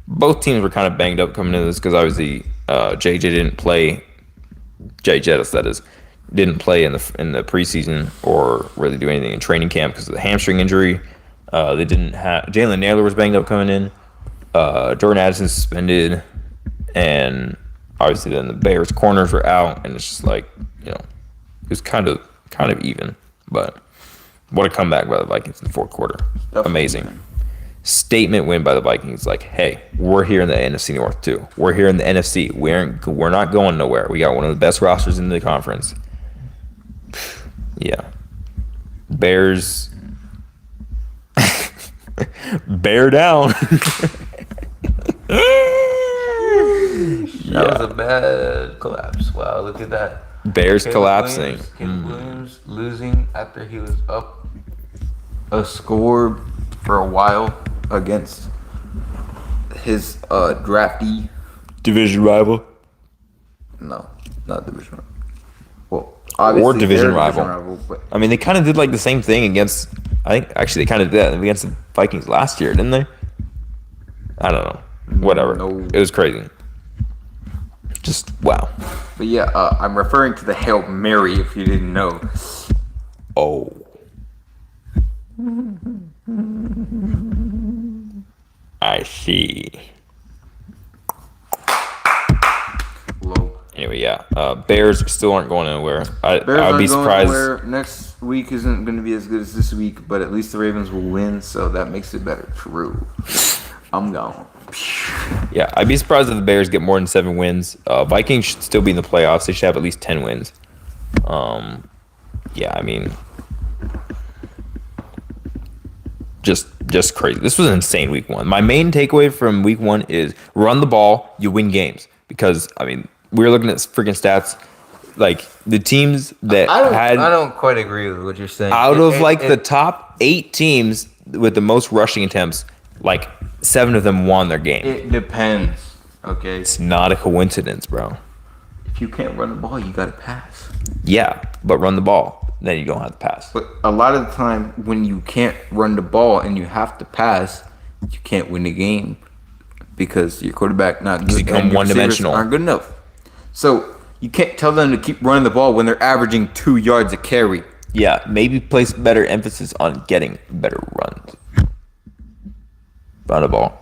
both teams were kind of banged up coming into this because obviously JJ didn't play. Jay Jettis, that is, didn't play in the preseason or really do anything in training camp because of the hamstring injury. They didn't have Jalen Naylor was banged up coming in. Jordan Addison suspended, and obviously then the Bears corners were out, and it's just like, you know, it was kind of even. But what a comeback by the Vikings in the fourth quarter! Amazing. Statement win by the Vikings. Like, hey, we're here in the NFC North too. We're here in the NFC. We're not going nowhere. We got one of the best rosters in the conference. Yeah. Bears. Bear down. That was a bad collapse. Wow, look at that. Bears collapsing. Caleb Williams losing after he was up A score for a while against his draftee. Division rival. No, not division rival. Well, obviously Or division they're rival. but I mean, they kind of did like the same thing against. I think actually they kind of did that against the Vikings last year, didn't they? I don't know. Whatever. No. It was crazy. Just wow. But yeah, I'm referring to the Hail Mary. If you didn't know. Oh. I see. Low. Anyway, yeah. Bears still aren't going anywhere. Bears I'd be aren't going surprised. anywhere. Next week isn't going to be as good as this week, but at least the Ravens will win, so that makes it better. True. I'm gone. Yeah, I'd be surprised if the Bears get more than 7 wins. Vikings should still be in the playoffs. They should have at least 10 wins. Yeah, I mean, just crazy. This was an insane week 1. My main takeaway from week 1 is run the ball, you win games. Because I mean, we were looking at freaking stats, like the teams that I don't quite agree with what you're saying. out of the top 8 teams with the most rushing attempts, like 7 of them won their game. It depends. Okay. It's not a coincidence, bro. If you can't run the ball, you got to pass. Yeah, but run the ball, then you don't have to pass. But a lot of the time, when you can't run the ball and you have to pass, you can't win the game because your quarterback not good. You become and your receivers one-dimensional. aren't good enough. So you can't tell them to keep running the ball when they're averaging 2 yards a carry. Yeah, maybe place better emphasis on getting better runs. Run the ball.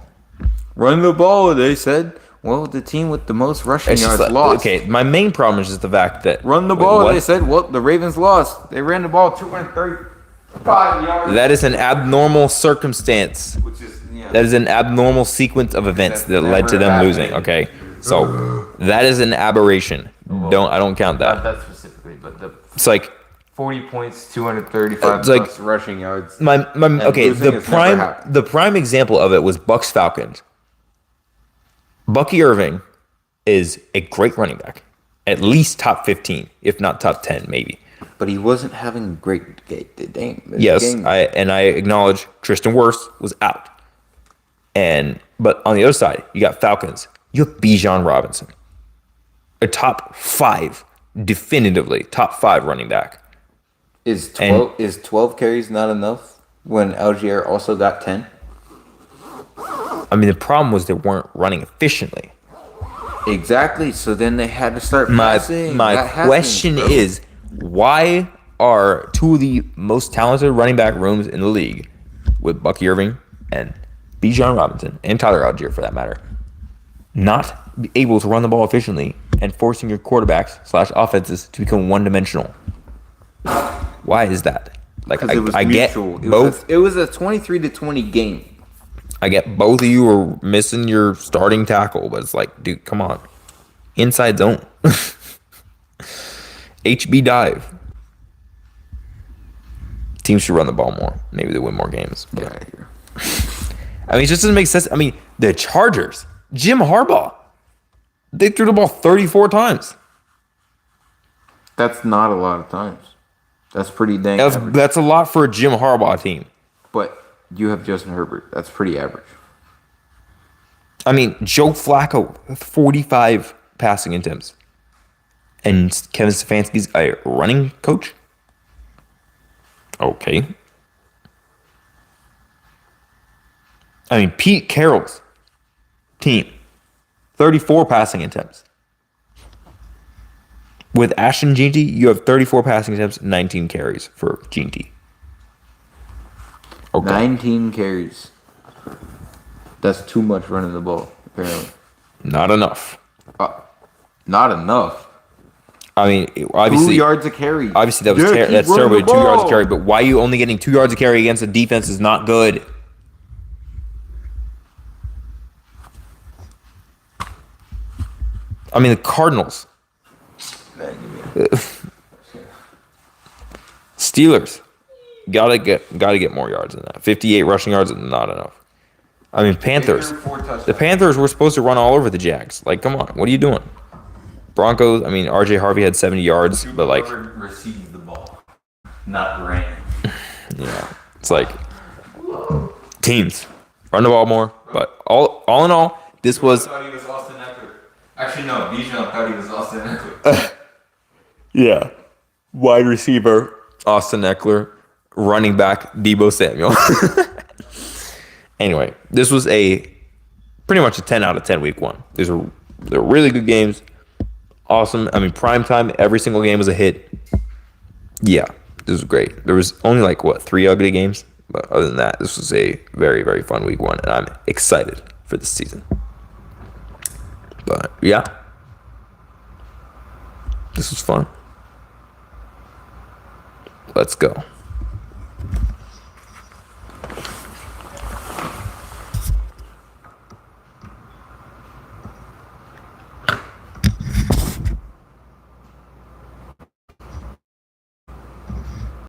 Run the ball, they said. Well, the team with the most rushing It's just yards like, lost. okay, my main problem is just the fact that Run the wait, ball, what? they said. Well, the Ravens lost. They ran the ball 235 yards. That is an abnormal circumstance. Which is, yeah. That is an abnormal sequence of events That's that led to them never losing. happened. Okay, so that is an aberration. I don't count Not that. that specifically, but the It's like 40 points, 235 It's like- plus rushing yards. my okay. losing has never happened. The prime example of it was Bucks Falcons. Bucky Irving is a great running back, at least top 15, if not top 10, maybe. But he wasn't having a great game. Yes, I acknowledge Tristan Wirfs was out, but on the other side, you got Falcons. You have Bijan Robinson, a top 5, definitively top 5 running back. Is 12 carries not enough when Algier also got 10? I mean, the problem was they weren't running efficiently. Exactly. So then they had to start My passing. That happens, question bro. is, why are 2 of the most talented running back rooms in the league, with Bucky Irving and Bijan Robinson and Tyler Algier for that matter, not able to run the ball efficiently and forcing your quarterbacks / offenses to become one-dimensional? Why is that? Like, Because it was I get mutual. both. It was a 23-20 game. I get both of you are missing your starting tackle, but it's like, dude, come on. Inside zone. HB dive. Teams should run the ball more. Maybe they win more games. But, Get out of here. I mean, it just doesn't make sense. I mean, the Chargers, Jim Harbaugh, they threw the ball 34 times. That's not a lot of times. That's pretty dang average. That's a lot for a Jim Harbaugh team. But you have Justin Herbert. That's pretty average. I mean, Joe Flacco, 45 passing attempts. And Kevin Stefanski's a running coach? Okay. I mean, Pete Carroll's team, 34 passing attempts. With Ashton Jeanty, you have 34 passing attempts, 19 carries for Jeanty. Okay. 19 carries. That's too much running the ball, apparently. Not enough. Not enough. I mean, 2 obviously, yards a carry. obviously that was Yeah, keep that's running terrible. the 2 yards a ball. carry, but why are you only getting 2 yards a carry against a defense is not good? I mean, the Cardinals, Steelers, gotta get more yards than that. 58 rushing yards is not enough. I mean, Panthers. The Panthers were supposed to run all over the Jags. Like, come on, what are you doing? Broncos. I mean, RJ Harvey had 70 yards, but like, received the ball, not ran. yeah, it's like teams run the ball more. But all in all, this was thought he was Austin Eckler. Actually, no. Bijan thought he was Austin Eckler. yeah, wide receiver Austin Eckler, running back Debo Samuel. Anyway, this was pretty much a 10 out of 10 week one. They're really good games. Awesome. I mean, prime time, every single game was a hit. Yeah, this was great. There was only 3 ugly games, but other than that, this was a very, very fun week one, and I'm excited for this season. But yeah, this was fun. Let's go.